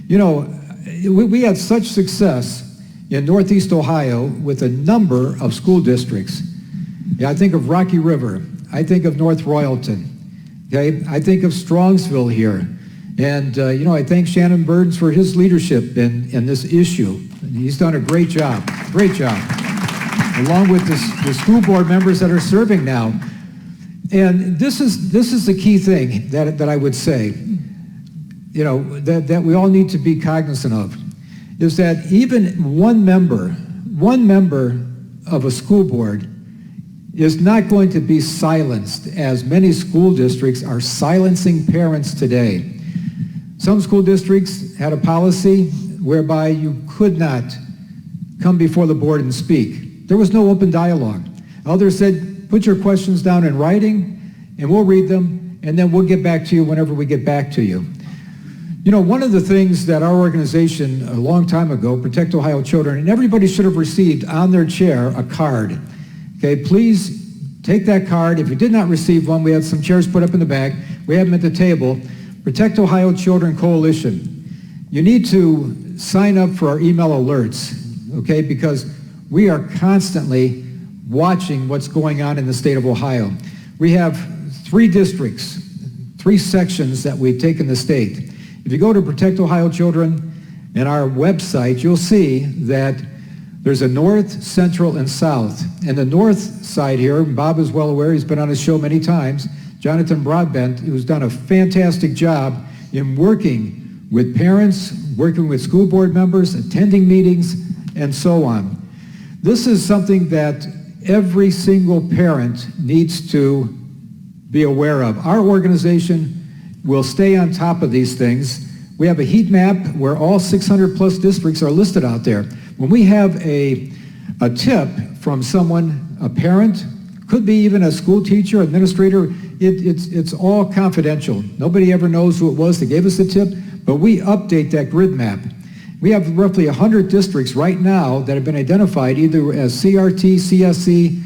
D: We had such success in Northeast Ohio with a number of school districts. I think of Rocky River. I think of North Royalton. Okay, I think of Strongsville here. And, I thank Shannon Burns for his leadership in this issue. He's done a great job, along with the school board members that are serving now. And this is the key thing that I would say, that we all need to be cognizant of, is that even one member of a school board is not going to be silenced, as many school districts are silencing parents today. Some school districts had a policy whereby you could not come before the board and speak. There was no open dialogue. Others said, put your questions down in writing, and we'll read them, and then we'll get back to you whenever we get back to you. One of the things that our organization a long time ago, Protect Ohio Children, and everybody should have received on their chair a card. Okay, please take that card. If you did not receive one, we had some chairs put up in the back. We have them at the table. Protect Ohio Children Coalition. You need to sign up for our email alerts, okay, because we are constantly watching what's going on in the state of Ohio. We have 3 districts, 3 sections that we've taken the state. If you go to Protect Ohio Children and our website, you'll see that there's a north, central, and south. And the north side here, Bob is well aware, he's been on his show many times, Jonathan Broadbent, who's done a fantastic job in working with parents, working with school board members, attending meetings, and so on. This is something that every single parent needs to be aware of. Our organization will stay on top of these things. We have a heat map where all 600 plus districts are listed out there. When we have a tip from someone, a parent, could be even a school teacher, administrator, it's all confidential. Nobody ever knows who it was that gave us the tip, but we update that grid map. We have roughly 100 districts right now that have been identified either as CRT, CSE,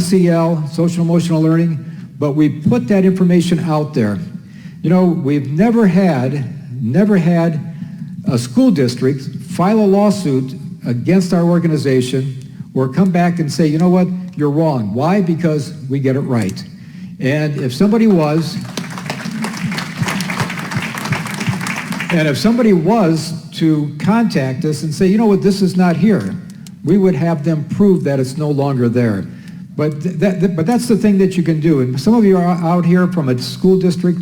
D: SEL, social emotional learning, but we put that information out there. We've never had a school district file a lawsuit against our organization or come back and say, you know what, you're wrong. Why? Because we get it right. And if somebody was to contact us and say, you know what, this is not here, we would have them prove that it's no longer there. But that's the thing that you can do. And some of you are out here from a school district,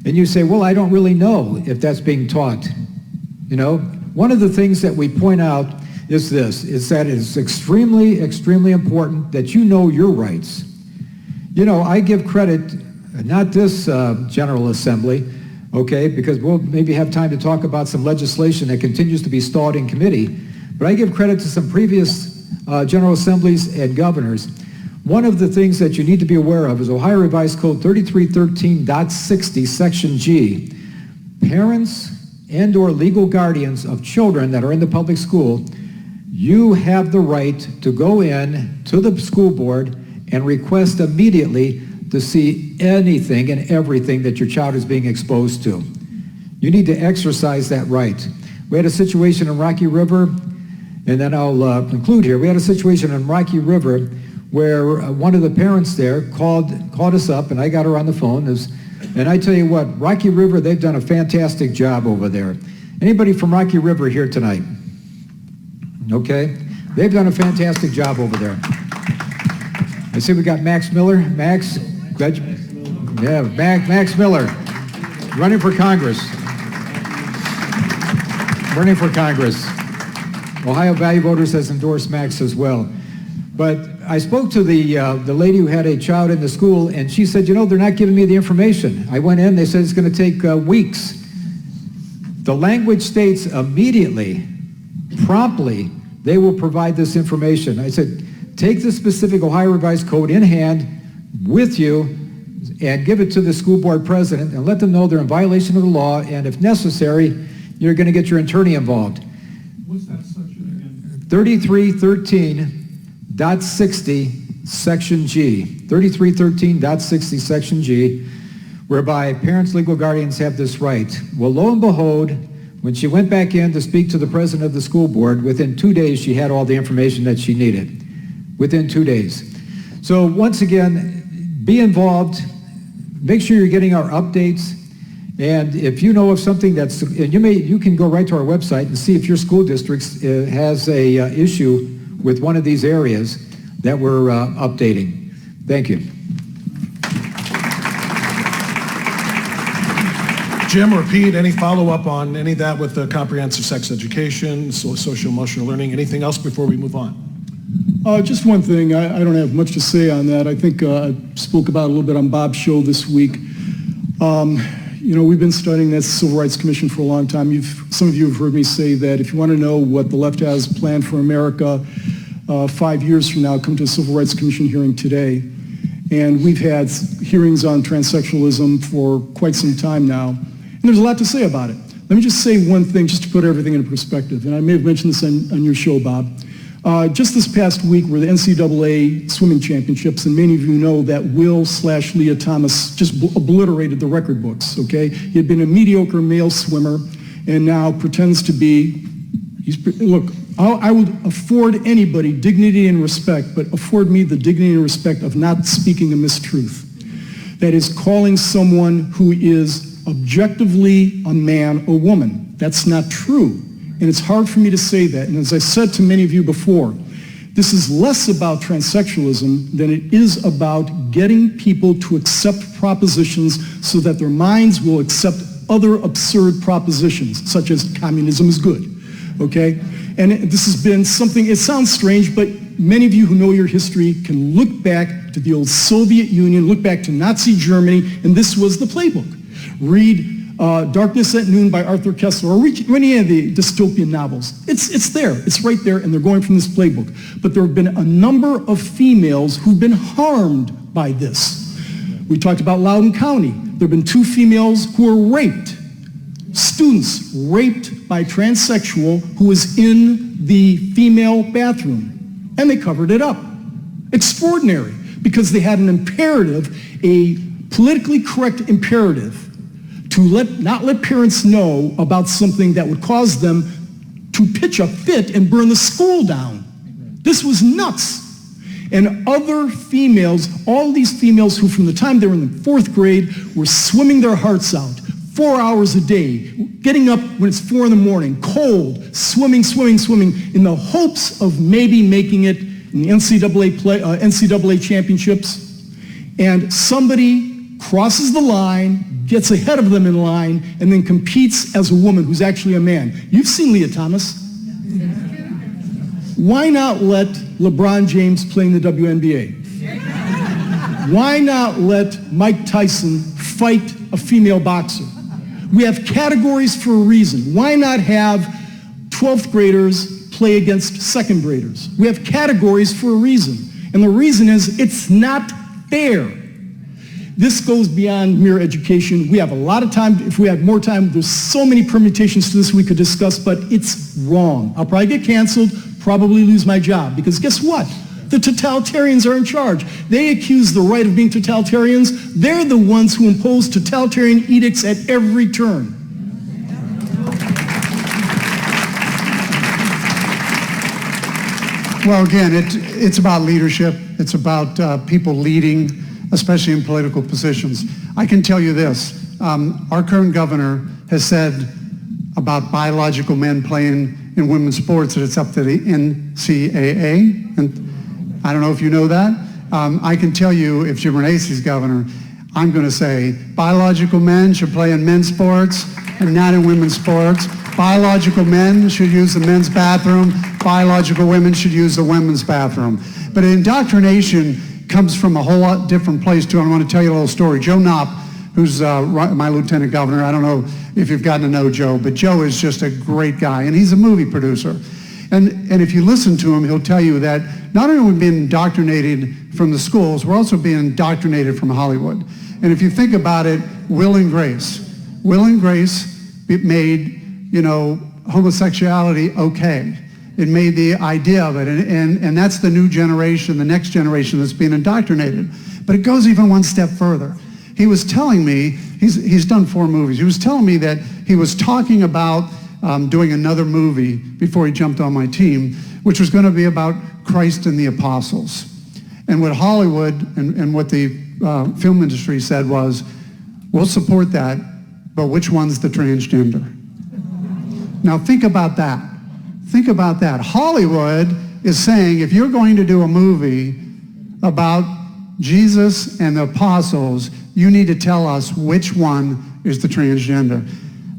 D: and you say, well, I don't really know if that's being taught. One of the things that we point out is this, is that it's extremely, extremely important that you know your rights. I give credit, not this General Assembly, okay, because we'll maybe have time to talk about some legislation that continues to be stalled in committee, but I give credit to some previous General Assemblies and governors. One of the things that you need to be aware of is Ohio Revised Code 3313.60, Section G. Parents and/or legal guardians of children that are in the public school, you have the right to go in to the school board and request immediately to see anything and everything that your child is being exposed to. You need to exercise that right. We had a situation in Rocky River, and then I'll conclude here. We had a situation in Rocky River where one of the parents there called us up, and I got her on the phone. And I tell you what, Rocky River, they've done a fantastic job over there. Anybody from Rocky River here tonight? Okay. They've done a fantastic job over there. I see we got Max Miller. Max, yeah, Max Miller, running for Congress. Ohio Value Voters has endorsed Max as well. But I spoke to the lady who had a child in the school, and she said, you know, they're not giving me the information. I went in, they said it's going to take weeks. The language states immediately, promptly, they will provide this information. I said, take the specific Ohio Revised Code in hand with you and give it to the school board president and let them know they're in violation of the law, and if necessary, you're going to get your attorney involved.
B: What's that section again?
D: 3313.60 section G. 3313.60 section G, whereby parents, legal guardians have this right. Well, lo and behold, when she went back in to speak to the president of the school board, within 2 days she had all the information that she needed. Within 2 days. So once again, be involved. Make sure you're getting our updates. And if you know of something that's, and you can go right to our website and see if your school district has a issue with one of these areas that we're updating. Thank you.
B: Jim or Pete, any follow-up on any of that with the comprehensive sex education, social emotional learning, anything else before we move on?
E: Just one thing. I don't have much to say on that. I think I spoke about it a little bit on Bob's show this week. You know, we've been studying this Civil Rights Commission for a long time. Some of you have heard me say that if you want to know what the left has planned for America 5 years from now, come to a Civil Rights Commission hearing today. And we've had hearings on transsexualism for quite some time now. And there's a lot to say about it. Let me just say one thing just to put everything into perspective. And I may have mentioned this on your show, Bob. Just this past week were the NCAA swimming championships, and many of you know that Will/Leah Thomas just obliterated the record books, okay? He had been a mediocre male swimmer and now pretends to be, look, I would afford anybody dignity and respect, but afford me the dignity and respect of not speaking a mistruth. That is calling someone who is objectively a man or woman. That's not true. And it's hard for me to say that. And as I said to many of you before, this is less about transsexualism than it is about getting people to accept propositions so that their minds will accept other absurd propositions, such as communism is good, okay? And this has been something, it sounds strange, but many of you who know your history can look back to the old Soviet Union, look back to Nazi Germany, and this was the playbook. Read Darkness at Noon by Arthur Koestler, or read any of the dystopian novels. It's there. It's right there, and they're going from this playbook. But there have been a number of females who've been harmed by this. We talked about Loudoun County. There have been 2 females who were raped. Students raped by a transsexual who was in the female bathroom. And they covered it up. Extraordinary, because they had an imperative, a politically correct imperative, to not let parents know about something that would cause them to pitch a fit and burn the school down. This was nuts. And other females, all these females who from the time they were in the 4th grade were swimming their hearts out, 4 hours a day, getting up when it's 4 in the morning, cold, swimming, in the hopes of maybe making it in the NCAA championships. And somebody crosses the line, gets ahead of them in line, and then competes as a woman who's actually a man. You've seen Leah Thomas. Why not let LeBron James play in the WNBA? Why not let Mike Tyson fight a female boxer? We have categories for a reason. Why not have 12th graders play against 2nd graders? We have categories for a reason. And the reason is it's not fair. This goes beyond mere education. We have a lot of time. If we had more time, there's so many permutations to this we could discuss, but it's wrong. I'll probably get canceled, probably lose my job, because guess what? The totalitarians are in charge. They accuse the right of being totalitarians. They're the ones who impose totalitarian edicts at every turn.
C: Well, again, it's about leadership. It's about people leading, especially in political positions. I can tell you this. Our current governor has said about biological men playing in women's sports that it's up to the NCAA. And I don't know if you know that. I can tell you, if Jim Renacci's governor, I'm going to say biological men should play in men's sports and not in women's sports. Biological men should use the men's bathroom. Biological women should use the women's bathroom. But indoctrination comes from a whole lot different place, too. I want to tell you a little story. Joe Knopp, who's my lieutenant governor, I don't know if you've gotten to know Joe, but Joe is just a great guy, and he's a movie producer. And if you listen to him, he'll tell you that not only are we being indoctrinated from the schools, we're also being indoctrinated from Hollywood. And if you think about it, Will and Grace. Will and Grace, it made, homosexuality okay. It made the idea of it, and that's the new generation, the next generation that's being indoctrinated. But it goes even one step further. He was telling me, he's done 4 movies, he was telling me that he was talking about doing another movie before he jumped on my team, which was going to be about Christ and the apostles. And what Hollywood and what the film industry said was, we'll support that, but which one's the transgender? Now think about that. Think about that. Hollywood is saying, if you're going to do a movie about Jesus and the apostles, you need to tell us which one is the transgender.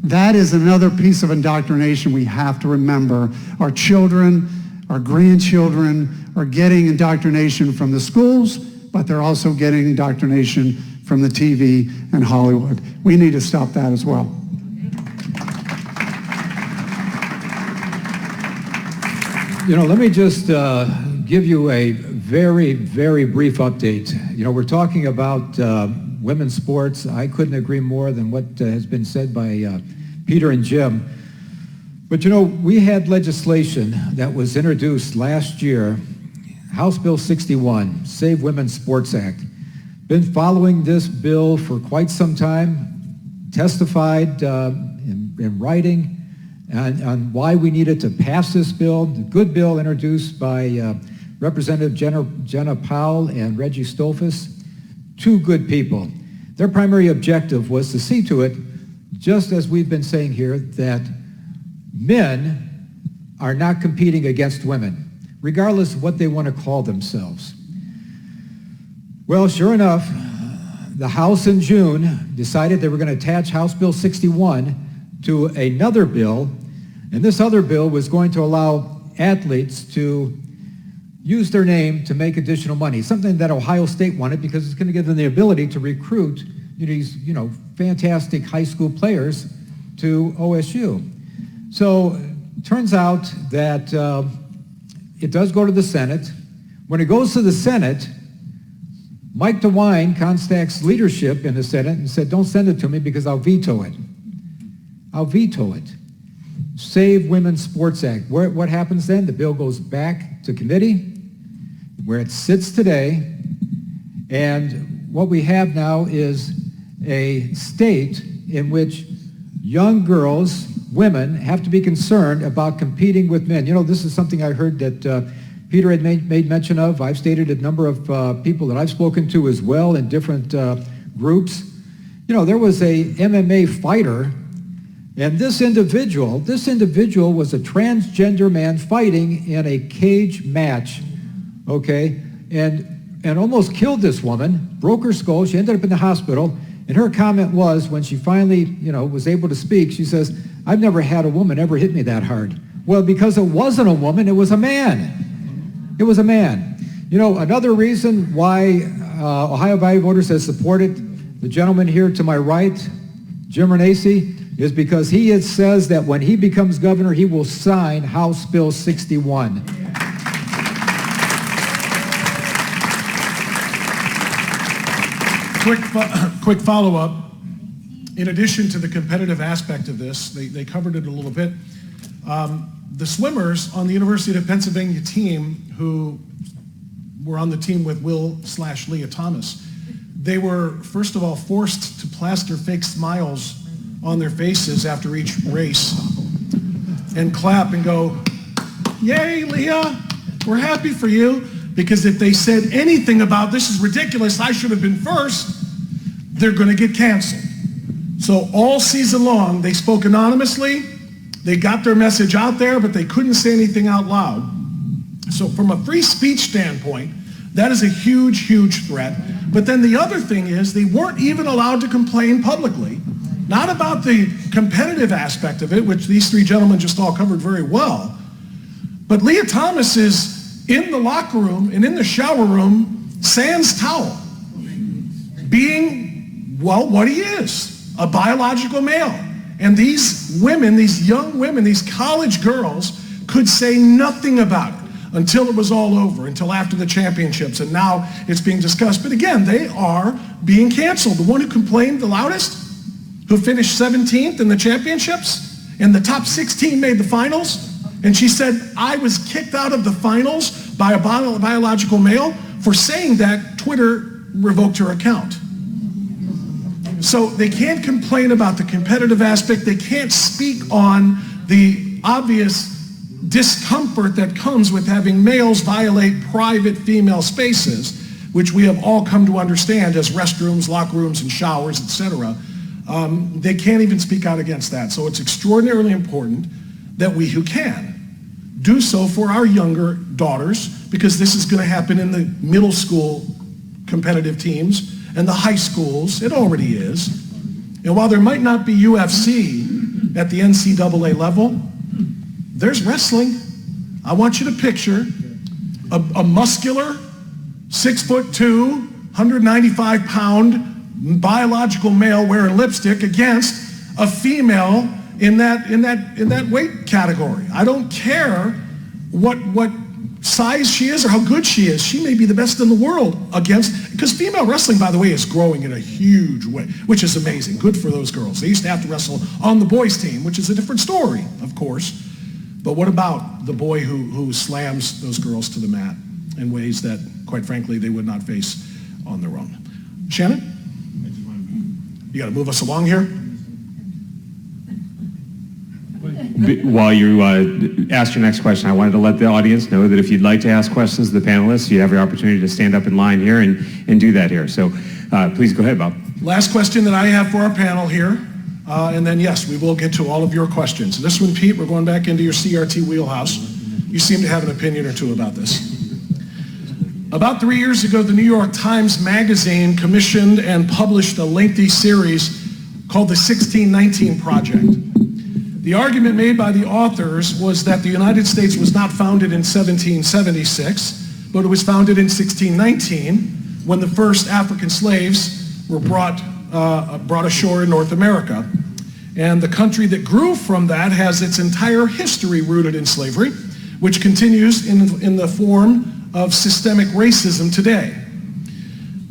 C: That is another piece of indoctrination we have to remember. Our children, our grandchildren are getting indoctrination from the schools, but they're also getting indoctrination from the TV and Hollywood. We need to stop that as well.
D: Let me just give you a very, very brief update. We're talking about women's sports. I couldn't agree more than what has been said by Peter and Jim. But we had legislation that was introduced last year, House Bill 61, Save Women's Sports Act. Been following this bill for quite some time, testified in writing on why we needed to pass this bill. The good bill introduced by Representative Jenna Powell and Reggie Stolfus, 2 good people. Their primary objective was to see to it, just as we've been saying here, that men are not competing against women, regardless of what they want to call themselves. Well, sure enough, the House in June decided they were going to attach House Bill 61 to another bill, and this other bill was going to allow athletes to use their name to make additional money, something that Ohio State wanted because it's going to give them the ability to recruit these fantastic high school players to OSU. So turns out that it does go to the Senate. When it goes to the Senate, Mike DeWine contacts leadership in the Senate and said, don't send it to me because I'll veto it. I'll veto it. Save Women's Sports Act. What happens then? The bill goes back to committee where it sits today, and what we have now is a state in which young girls, women, have to be concerned about competing with men. This is something I heard that Peter had made mention of. I've stated a number of people that I've spoken to as well in different groups. There was a MMA fighter, and this individual was a transgender man fighting in a cage match, okay, and almost killed this woman, broke her skull. She ended up in the hospital, and her comment was, when she finally, was able to speak, she says, I've never had a woman ever hit me that hard. Well, because it wasn't a woman, it was a man. It was a man. Another reason why Ohio Value Voters has supported the gentleman here to my right, Jim Renacci, is because he says that when he becomes governor, he will sign House Bill 61.
B: quick follow-up. In addition to the competitive aspect of this, they covered it a little bit. The swimmers on the University of Pennsylvania team who were on the team with Will/Leah Thomas, they were, first of all, forced to plaster fake smiles on their faces after each race and clap and go, "Yay, Leah, we're happy for you." Because if they said anything about, "This is ridiculous, I should have been first," they're going to get canceled. So all season long, they spoke anonymously. They got their message out there, but they couldn't say anything out loud. So from a free speech standpoint, that is a huge, huge threat. But then the other thing is they weren't even allowed to complain publicly, not about the competitive aspect of it, which these three gentlemen just all covered very well. But Leah Thomas is in the locker room and in the shower room, sans towel, being, well, what he is, a biological male. And these women, these young women, these college girls could say nothing about it until it was all over, until after the championships, and now it's being discussed. But again, they are being canceled. The one who complained the loudest, who finished 17th in the championships, and the top 16 made the finals, and she said, "I was kicked out of the finals by a biological male." For saying that, Twitter revoked her account. So they can't complain about the competitive aspect. They can't speak on the obvious discomfort that comes with having males violate private female spaces, which we have all come to understand as restrooms, locker rooms, and showers, etc. They can't even speak out against that. So it's extraordinarily important that we who can do so for our younger daughters, because this is going to happen in the middle school competitive teams and the high schools. It already is. And while there might not be UFC at the NCAA level, there's wrestling. I want you to picture a muscular, 6'2", 195-pound biological male wearing lipstick against a female in that weight category. I don't care what size she is or how good she is. She may be the best in the world against, because female wrestling, by the way, is growing in a huge way, which is amazing. Good for those girls. They used to have to wrestle on the boys' team, which is a different story, of course. But what about the boy who slams those girls to the mat in ways that, quite frankly, they would not face on their own? Shannon? You got to move us along here.
A: While you ask your next question, I wanted to let the audience know that if you'd like to ask questions to the panelists, you have the opportunity to stand up in line here and do that here. So please go ahead, Bob.
B: Last question that I have for our panel here, and then yes, we will get to all of your questions. This one, Pete, we're going back into your CRT wheelhouse. You seem to have an opinion or two about this. About 3 years ago, the New York Times Magazine commissioned and published a lengthy series called the 1619 Project. The argument made by the authors was that the United States was not founded in 1776, but it was founded in 1619 when the first African slaves were brought ashore in North America. And the country that grew from that has its entire history rooted in slavery, which continues in the form of systemic racism today.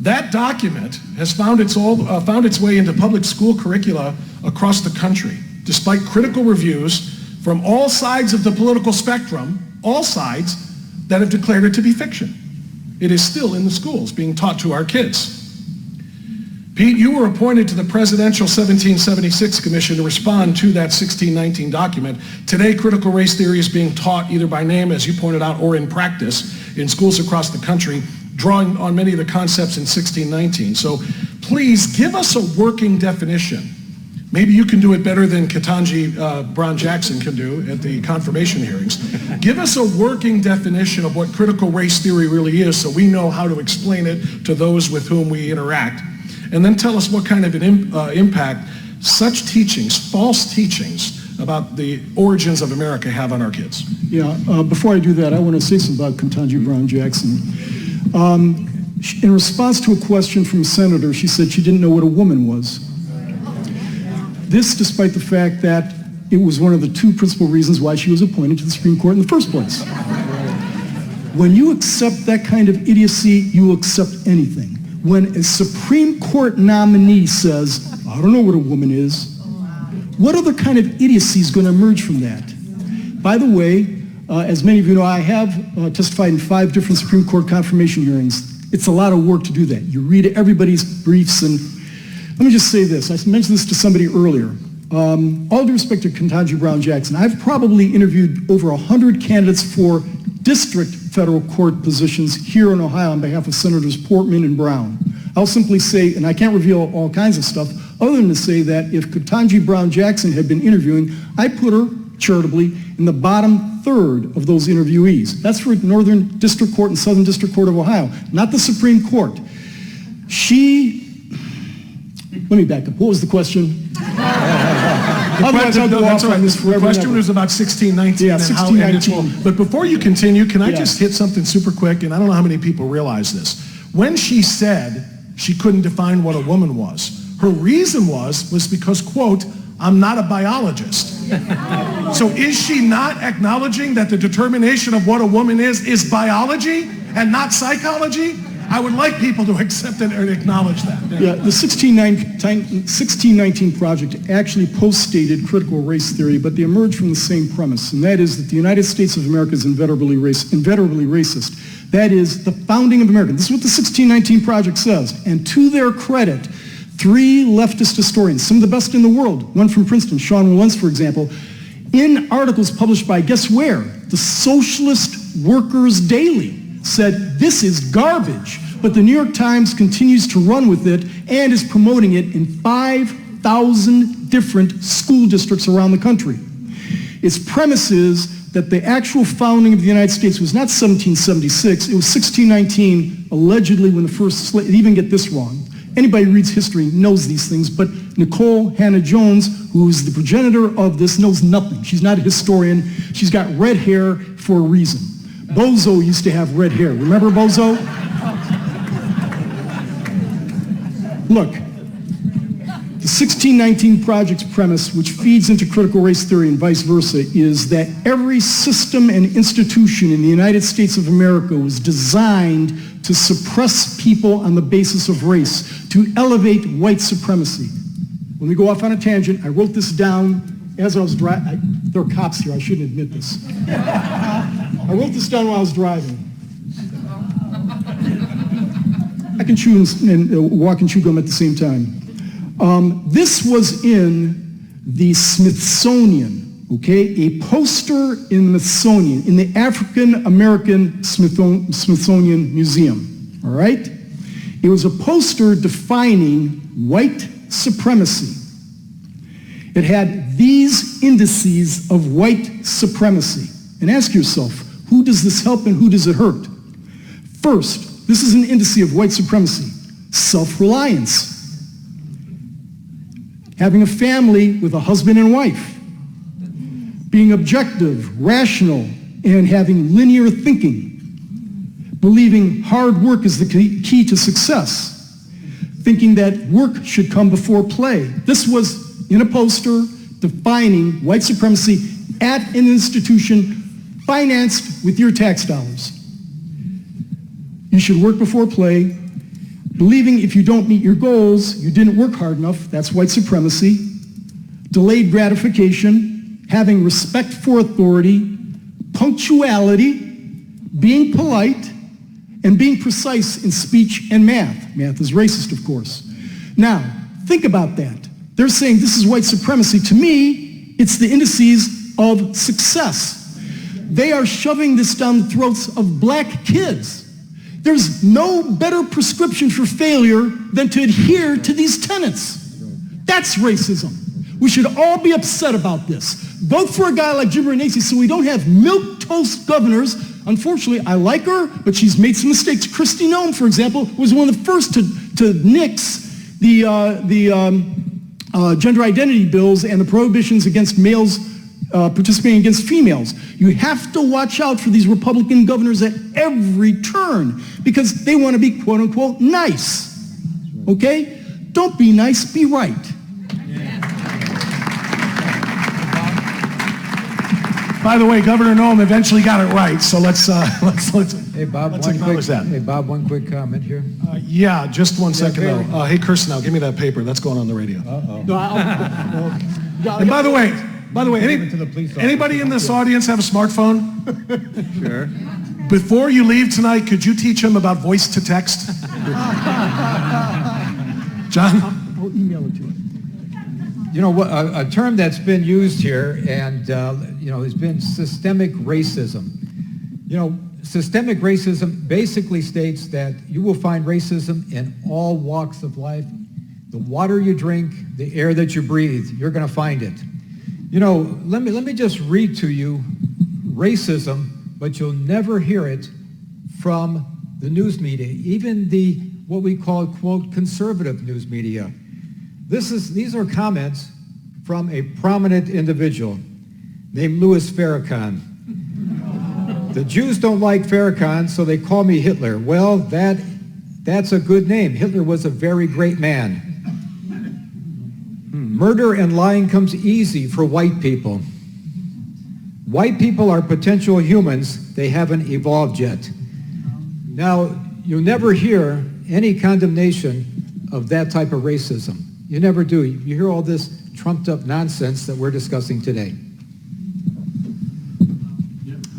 B: That document has found its way into public school curricula across the country, despite critical reviews from all sides of the political spectrum, all sides, that have declared it to be fiction. It is still in the schools being taught to our kids. Pete, you were appointed to the Presidential 1776 Commission to respond to that 1619 document. Today, critical race theory is being taught either by name, as you pointed out, or in practice in schools across the country, drawing on many of the concepts in 1619. So please give us a working definition. Maybe you can do it better than Ketanji Brown Jackson can do at the confirmation hearings. Give us a working definition of what critical race theory really is so we know how to explain it to those with whom we interact. And then tell us what kind of an impact such teachings, false teachings about the origins of America have on our kids.
E: Yeah, before I do that, I want to say something about Ketanji Brown Jackson. In response to a question from a senator, she said she didn't know what a woman was. This despite the fact that it was one of the two principal reasons why she was appointed to the Supreme Court in the first place. When you accept that kind of idiocy, you will accept anything. when a Supreme Court nominee says, I don't know what a woman is, what other kind of idiocy is going to emerge from that? By the way, as many of you know, I have testified in 5 different Supreme Court confirmation hearings. It's a lot of work to do that. You read everybody's briefs, and let me just say this. I mentioned this to somebody earlier. All due respect to Ketanji Brown Jackson, I've probably interviewed over 100 candidates for district federal court positions here in Ohio on behalf of Senators Portman and Brown. I'll simply say, and I can't reveal all kinds of stuff, other than to say that if Ketanji Brown Jackson had been interviewing, I'd put her, charitably, in the bottom third of those interviewees. That's for Northern District Court and Southern District Court of Ohio, not the Supreme Court. Let me back up. What was the question? Otherwise, I'll go off on this forever.
B: The question was about 1619
E: Yeah,
B: and how it ended.
E: 1619.
B: But before you continue, can I
E: Yeah.
B: just hit something super quick? And I don't know how many people realize this. When she said she couldn't define what a woman was, her reason was because, quote, I'm not a biologist. So is she not acknowledging that the determination of what a woman is biology and not psychology? I would like people to accept it and acknowledge that.
E: Yeah, the 1619 project actually post-stated critical race theory, but they emerged from the same premise, and that is that the United States of America is inveterately racist. That is the founding of America. This is what the 1619 project says. And to their credit, 3 leftist historians, some of the best in the world, one from Princeton, Sean Wilentz, for example, in articles published by, guess where? The Socialist Workers Daily, said this is garbage, but the New York Times continues to run with it and is promoting it in 5,000 different school districts around the country. Its premise is that the actual founding of the United States was not 1776, it was 1619, allegedly when the first slave, even get this wrong. Anybody who reads history knows these things, but Nicole Hannah-Jones, who is the progenitor of this, knows nothing. She's not a historian. She's got red hair for a reason. Bozo used to have red hair. Remember Bozo? Look, the 1619 project's premise, which feeds into critical race theory and vice versa, is that every system and institution in the United States of America was designed to suppress people on the basis of race, to elevate white supremacy. Let me go off on a tangent. I wrote this down as I was driving. There are cops here. I shouldn't admit this. I wrote this down while I was driving. I can chew and walk and chew gum at the same time. This was in the Smithsonian, okay? A poster in the Smithsonian, in the African American Smithsonian Museum, all right? It was a poster defining white supremacy. It had these indices of white supremacy. And ask yourself, who does this help and who does it hurt? First, this is an indice of white supremacy. Self-reliance. Having a family with a husband and wife. Being objective, rational, and having linear thinking. Believing hard work is the key to success. Thinking that work should come before play. This was in a poster defining white supremacy at an institution financed with your tax dollars. You should work before play. Believing if you don't meet your goals, you didn't work hard enough, that's white supremacy. Delayed gratification, having respect for authority, punctuality, being polite, and being precise in speech and math. Math is racist, of course. Now, think about that. They're saying this is white supremacy. To me, it's the indices of success. They are shoving this down the throats of black kids. There's no better prescription for failure than to adhere to these tenets. That's racism. We should all be upset about this. Vote for a guy like Jim Renacci so we don't have milquetoast governors. Unfortunately, I like her, but she's made some mistakes. Kristi Noem, for example, was one of the first to nix the gender identity bills and the prohibitions against males participating against females. You have to watch out for these Republican governors at every turn because they want to be quote unquote nice. Okay? Don't be nice, be right.
B: By the way, Governor Noem eventually got it right, so let's
D: Hey, Bob,
B: let's acknowledge that.
D: Hey, Bob, one quick comment here.
B: Yeah, just one second
D: Bailey.
B: though. Hey, Kirsanow, give me that paper. That's going on the radio.
E: Uh-oh.
B: And by the way,
D: Give it to the police officer.
B: anybody in this audience have a smartphone?
A: Sure.
B: Before you leave tonight, could you teach him about voice to text? John?
E: I'll email it to you.
D: You know, a term that's been used here and, has been systemic racism. You know, systemic racism basically states that you will find racism in all walks of life. The water you drink, the air that you breathe, you're going to find it. You know, let me just read to you racism, but you'll never hear it from the news media, even the what we call, quote, conservative news media. These are comments from a prominent individual named Louis Farrakhan. The Jews don't like Farrakhan, so they call me Hitler. Well, that's a good name. Hitler was a very great man. Murder and lying comes easy for white people. White people are potential humans. They haven't evolved yet. Now, you'll never hear any condemnation of that type of racism. You never do. You hear all this trumped up nonsense that we're discussing today.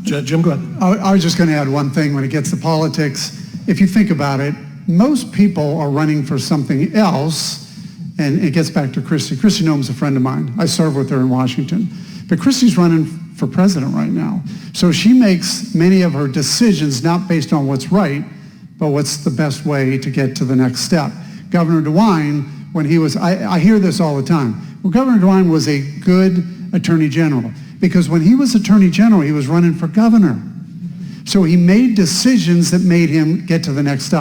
B: Jim, go ahead.
C: I was just going to add one thing when it gets to politics. If you think about it, most people are running for something else, and it gets back to Christy. Christy Noem's a friend of mine. I serve with her in Washington. But Christy's running for president right now. So she makes many of her decisions not based on what's right, but what's the best way to get to the next step. Governor DeWine, when he was, I hear this all the time, well, Governor DeWine was a good attorney general because when he was attorney general, he was running for governor. So he made decisions that made him get to the next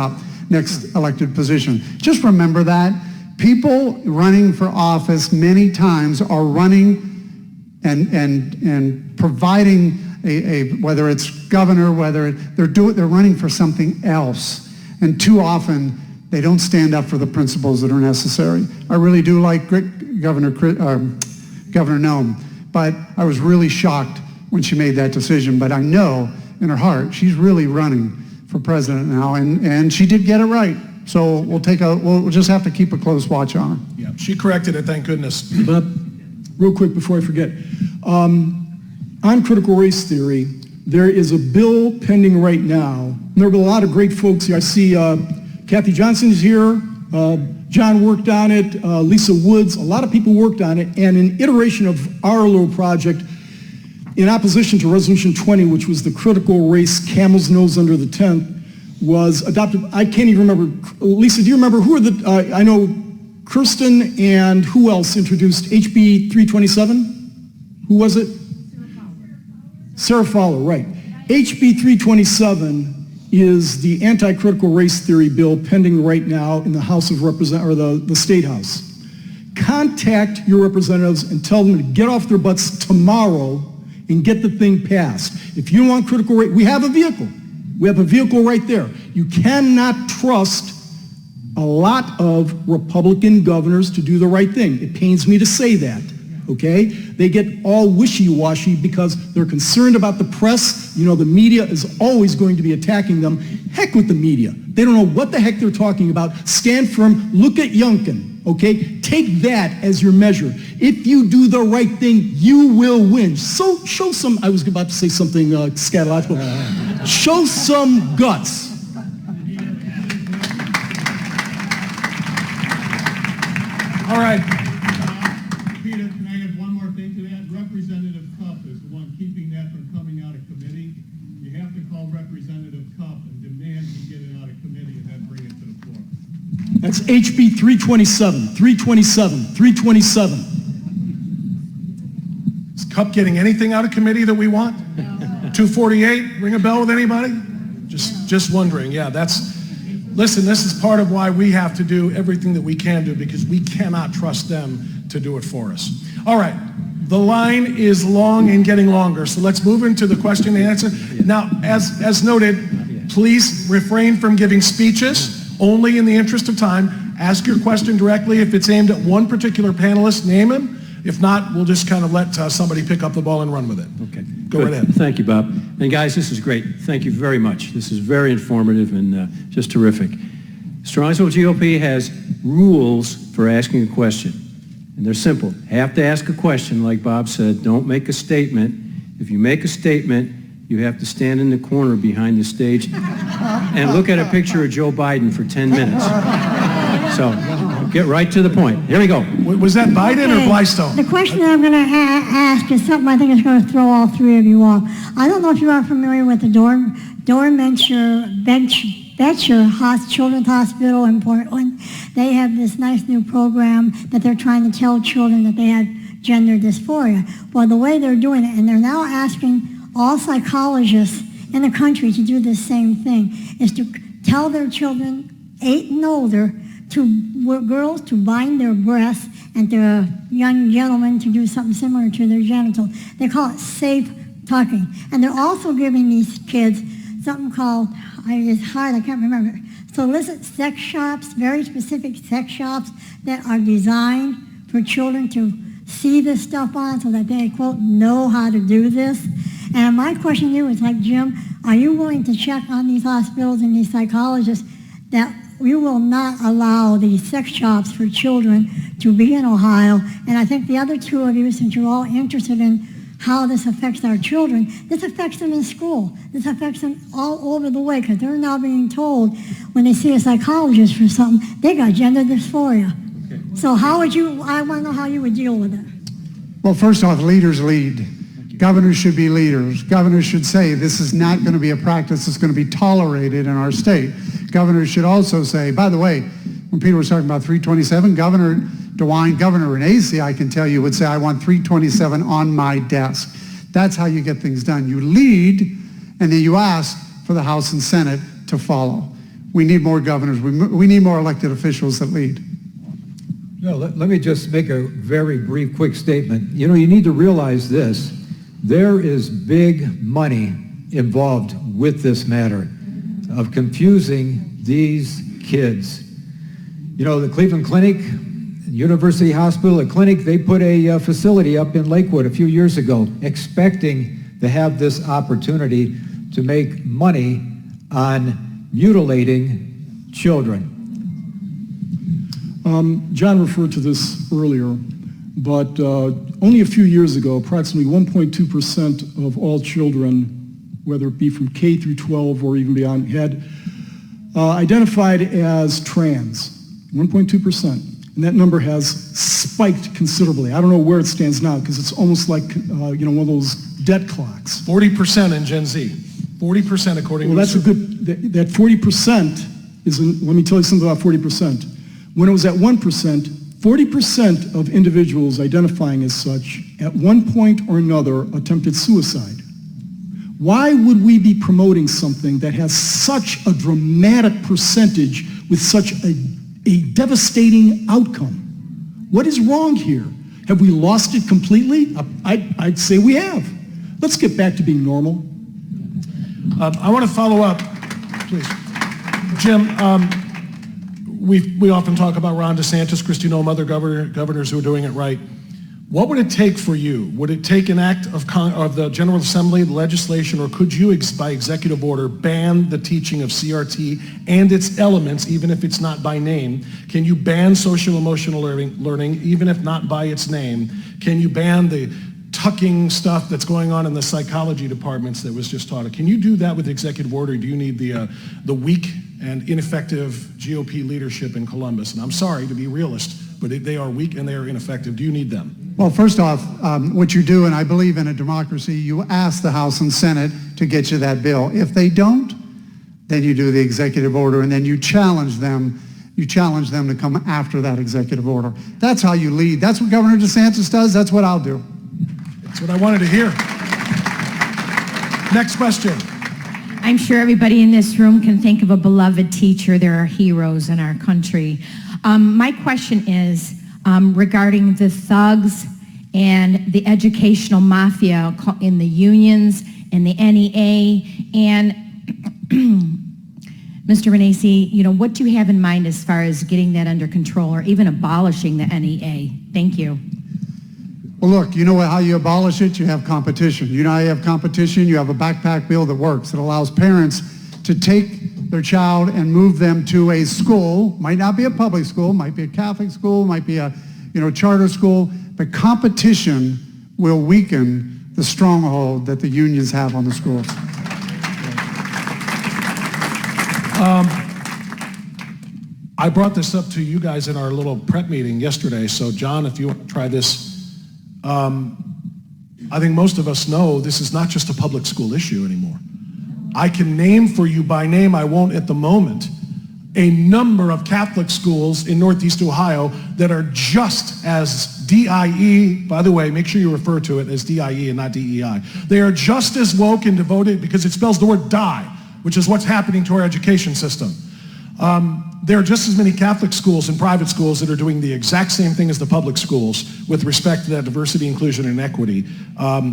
C: elected position. Just remember that. People running for office many times are running and providing whether it's governor, whether they're running for something else. And too often, they don't stand up for the principles that are necessary. I really do like Governor Noem, but I was really shocked when she made that decision. But I know in her heart, she's really running for president now, and she did get it right. So we'll just have to keep a close watch on her.
B: Yeah, she corrected it, thank goodness.
E: Bob, real quick before I forget. On critical race theory, there is a bill pending right now. And there have been a lot of great folks here. I see Kathy Johnson's here. John worked on it. Lisa Woods. A lot of people worked on it. And an iteration of our little project in opposition to Resolution 20, which was the critical race camel's nose under the tent, was adopted. I can't even remember. Lisa, do you remember who are the, I know Kirsten and who else introduced HB 327? Who was it? Sarah Fowler, right. HB 327 is the anti-critical race theory bill pending right now in the House of Representatives, or the State House. Contact your representatives and tell them to get off their butts tomorrow and get the thing passed. If you don't want critical race, we have a vehicle. We have a vehicle right there. You cannot trust a lot of Republican governors to do the right thing. It pains me to say that, okay? They get all wishy-washy because they're concerned about the press. You know, the media is always going to be attacking them. Heck with the media. They don't know what the heck they're talking about. Stand firm. Look at Youngkin, okay? Take that as your measure. If you do the right thing, you will win. So show some, I was about to say something scatological. Show some guts.
B: All right.
F: Peter, can I add one more thing to that? Representative Cupp is the one keeping that from coming out of committee. You have to call Representative Cupp and demand he get it out of committee and then bring it to the floor.
E: That's HB 327, 327, 327.
B: Is Cupp getting anything out of committee that we want? 248, ring a bell with anybody? Just wondering, yeah, listen, this is part of why we have to do everything that we can do because we cannot trust them to do it for us. All right, the line is long and getting longer, so let's move into the question and answer. Now, as noted, please refrain from giving speeches, only in the interest of time. Ask your question directly. If it's aimed at one particular panelist, name him. If not, we'll just kind of let somebody pick up the ball and run with it.
D: Okay.
B: Go right ahead.
G: Thank you, Bob. And guys, this is great. Thank you very much. This is very informative and just terrific. Strongsville GOP has rules for asking a question. And they're simple. Have to ask a question, like Bob said. Don't make a statement. If you make a statement, you have to stand in the corner behind the stage and look at a picture of Joe Biden for 10 minutes. So get right to the point. Here we go.
B: Was that Biden or Blystone?
H: The question that I'm going to ask is something I think is going to throw all three of you off. I don't know if you are familiar with the Becher Children's Hospital in Portland. They have this nice new program that they're trying to tell children that they have gender dysphoria. Well, the way they're doing it, and they're now asking all psychologists in the country to do the same thing, is to tell their children 8 and older, to girls to bind their breasts, and to young gentlemen to do something similar to their genitals. They call it safe tucking. And they're also giving these kids something called, it's hard, I can't remember, solicit sex shops, very specific sex shops that are designed for children to see this stuff on so that they, quote, know how to do this. And my question to you is, like, Jim, are you willing to check on these hospitals and these psychologists that you will not allow these sex shops for children to be in Ohio? And I think the other two of you, since you're all interested in how this affects our children, this affects them in school. This affects them all over the way, because they're now being told when they see a psychologist for something, they got gender dysphoria. Okay. So how would you, I want to know how you would deal with it.
C: Well, first off, leaders lead. Governors should be leaders. Governors should say this is not going to be a practice that's going to be tolerated in our state. Governors should also say, by the way, when Peter was talking about 327, Governor DeWine, Governor Renacci, I can tell you, would say, I want 327 on my desk. That's how you get things done. You lead, and then you ask for the House and Senate to follow. We need more governors. We need more elected officials that lead.
D: No, let me just make a very brief, quick statement. You know, you need to realize this. There is big money involved with this matter of confusing these kids. You know, the Cleveland Clinic, University Hospital, a clinic, they put a facility up in Lakewood a few years ago expecting to have this opportunity to make money on mutilating children.
E: John referred to this earlier, but only a few years ago, approximately 1.2% of all children, whether it be from K through 12 or even beyond, had identified as trans, 1.2%. And that number has spiked considerably. I don't know where it stands now, because it's almost like one of those debt clocks.
B: 40% in Gen Z. 40% according to...
E: Well, that's a good... That 40% is... Let me tell you something about 40%. When it was at 1%, 40% of individuals identifying as such at one point or another attempted suicide. Why would we be promoting something that has such a dramatic percentage with such a devastating outcome? What is wrong here? Have we lost it completely? I'd say we have. Let's get back to being normal.
B: I want to follow up, please. Jim, we often talk about Ron DeSantis, Kristi Noem, other governors who are doing it right. What would it take for you? Would it take an act of the General Assembly, legislation, or could you, by executive order, ban the teaching of CRT and its elements, even if it's not by name? Can you ban social emotional learning, even if not by its name? Can you ban the tucking stuff that's going on in the psychology departments that was just taught? Can you do that with executive order? Do you need the weak and ineffective GOP leadership in Columbus? And I'm sorry to be realist, but they are weak and they are ineffective. Do you need them?
C: Well, first off, what you do, and I believe in a democracy, you ask the House and Senate to get you that bill. If they don't, then you do the executive order, and then you challenge them. You challenge them to come after that executive order. That's how you lead. That's what Governor DeSantis does. That's what I'll do.
B: That's what I wanted to hear. Next question.
I: I'm sure everybody in this room can think of a beloved teacher. There are heroes in our country. My question is regarding the thugs and the educational mafia in the unions and the NEA. And Mr. Renacci, what do you have in mind as far as getting that under control or even abolishing the NEA? Thank you.
C: Well, look, you know how you abolish it? You have competition. You know how you have competition? You have a backpack bill that works. It allows parents to take their child and move them to a school. Might not be a public school, might be a Catholic school, might be a charter school, but competition will weaken the stronghold that the unions have on the schools.
B: I brought this up to you guys in our little prep meeting yesterday, so John, if you want to try this. I think most of us know this is not just a public school issue anymore. I can name for you by name, I won't at the moment, a number of Catholic schools in Northeast Ohio that are just as DIE, by the way, make sure you refer to it as DIE and not DEI. They are just as woke and devoted because it spells the word die, which is what's happening to our education system. There are just as many Catholic schools and private schools that are doing the exact same thing as the public schools with respect to that diversity, inclusion, and equity.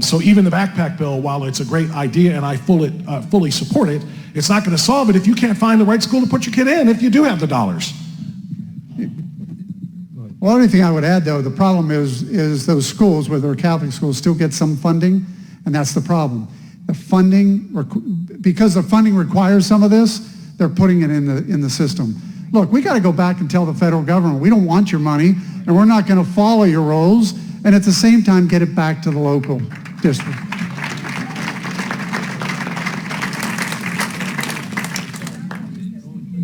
B: So even the backpack bill, while it's a great idea and I fully support it, it's not going to solve it if you can't find the right school to put your kid in if you do have the dollars.
C: Well, the only thing I would add, though, the problem is those schools, whether they're Catholic schools, still get some funding, and that's the problem. The funding, because the funding requires some of this, they're putting it in the system. Look, we got to go back and tell the federal government, we don't want your money, and we're not going to follow your rules, and at the same time, get it back to the local district.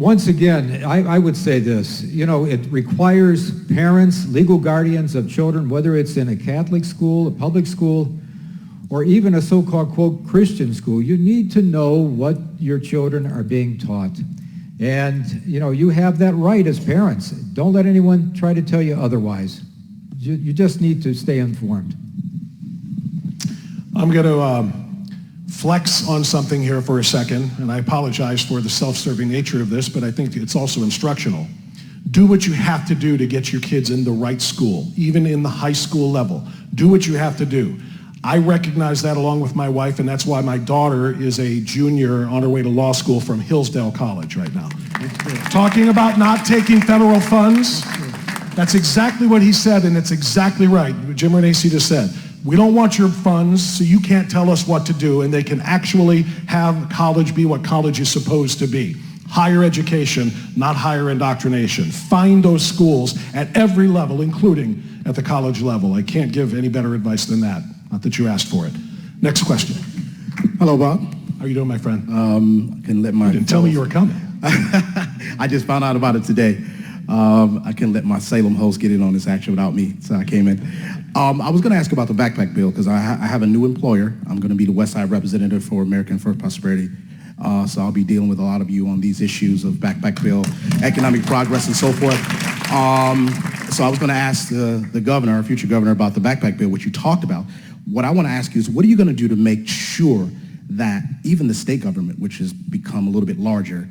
D: Once again, I would say this, it requires parents, legal guardians of children, whether it's in a Catholic school, a public school, or even a so-called, quote, Christian school. You need to know what your children are being taught. And, you have that right as parents. Don't let anyone try to tell you otherwise. You just need to stay informed.
B: I'm going to flex on something here for a second, and I apologize for the self-serving nature of this, but I think it's also instructional. Do what you have to do to get your kids in the right school, even in the high school level. Do what you have to do. I recognize that along with my wife, and that's why my daughter is a junior on her way to law school from Hillsdale College right now. Talking about not taking federal funds, that's exactly what he said, and it's exactly right. Jim Renacci just said, we don't want your funds, so you can't tell us what to do, and they can actually have college be what college is supposed to be. Higher education, not higher indoctrination. Find those schools at every level, including at the college level. I can't give any better advice than that. Not that you asked for it. Next question.
J: Hello, Bob.
B: How are you doing, my friend?
J: I can let my...
B: You didn't tell me you were coming.
J: I just found out about it today. I couldn't let my Salem host get in on this action without me, so I came in. I was going to ask about the backpack bill because I have a new employer. I'm going to be the West Side representative for American First Prosperity. So I'll be dealing with a lot of you on these issues of backpack bill, economic progress, and so forth. So I was going to ask the governor, our future governor, about the backpack bill, which you talked about. What I want to ask you is, what are you going to do to make sure that even the state government, which has become a little bit larger,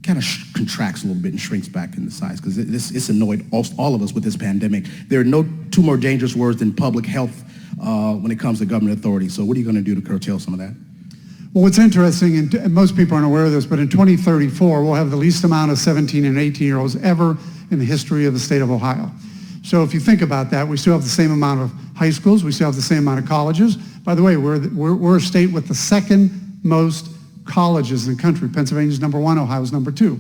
J: kind of contracts a little bit and shrinks back in the size? Because it's annoyed all of us with this pandemic. There are no two more dangerous words than public health when it comes to government authority. So what are you going to do to curtail some of that?
C: Well, what's interesting, and most people aren't aware of this, but in 2034, we'll have the least amount of 17 and 18-year-olds ever in the history of the state of Ohio. So if you think about that, we still have the same amount of high schools, we still have the same amount of colleges. By the way, we're a state with the second most colleges in the country. Pennsylvania's number 1, Ohio's number 2.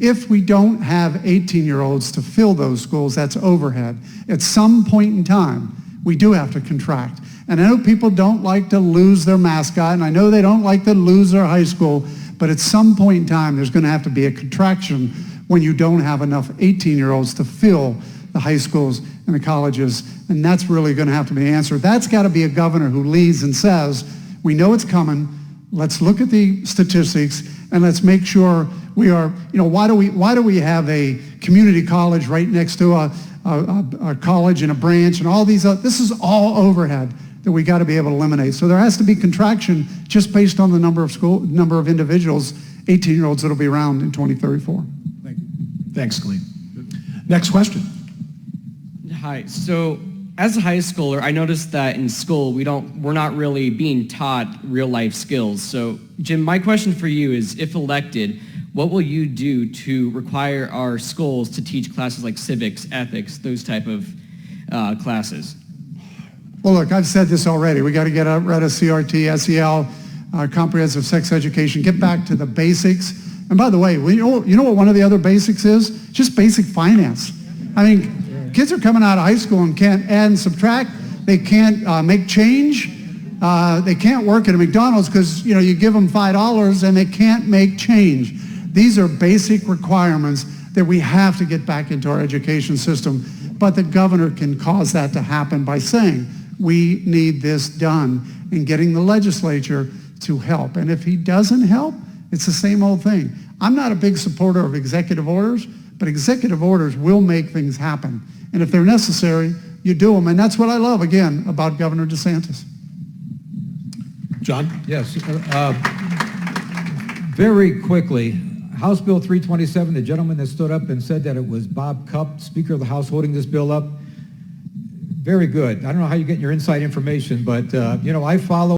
C: If we don't have 18-year-olds to fill those schools, that's overhead. At some point in time, we do have to contract. And I know people don't like to lose their mascot, and I know they don't like to lose their high school, but at some point in time, there's going to have to be a contraction when you don't have enough 18-year-olds to fill the high schools and the colleges, and that's really going to have to be the answer. That's got to be a governor who leads and says, we know it's coming, let's look at the statistics, and let's make sure we are, why do we have a community college right next to a college and a branch and all these other, this is all overhead that we got to be able to eliminate. So there has to be contraction just based on the number of individuals, 18-year-olds that'll be around in 2034.
B: Thank you. Thanks, Glee. Next question.
K: Hi. So as a high schooler, I noticed that in school we're not really being taught real life skills. So Jim, my question for you is, if elected, what will you do to require our schools to teach classes like civics, ethics, those type of classes?
C: Well, look, I've said this already. We got to get rid of CRT, SEL, comprehensive sex education, get back to the basics. And by the way, you know what one of the other basics is? Just basic finance. I mean, kids are coming out of high school and can't add and subtract. They can't make change. They can't work at a McDonald's because, you give them $5 and they can't make change. These are basic requirements that we have to get back into our education system. But the governor can cause that to happen by saying, we need this done, and getting the legislature to help. And if he doesn't help, it's the same old thing. I'm not a big supporter of executive orders, but executive orders will make things happen. And if they're necessary, you do them. And that's what I love, again, about Governor DeSantis.
B: John?
D: Yes. Very quickly, House Bill 327, the gentleman that stood up and said that it was Bob Cupp, Speaker of the House, holding this bill up, very good. I don't know how you get your inside information, but, I follow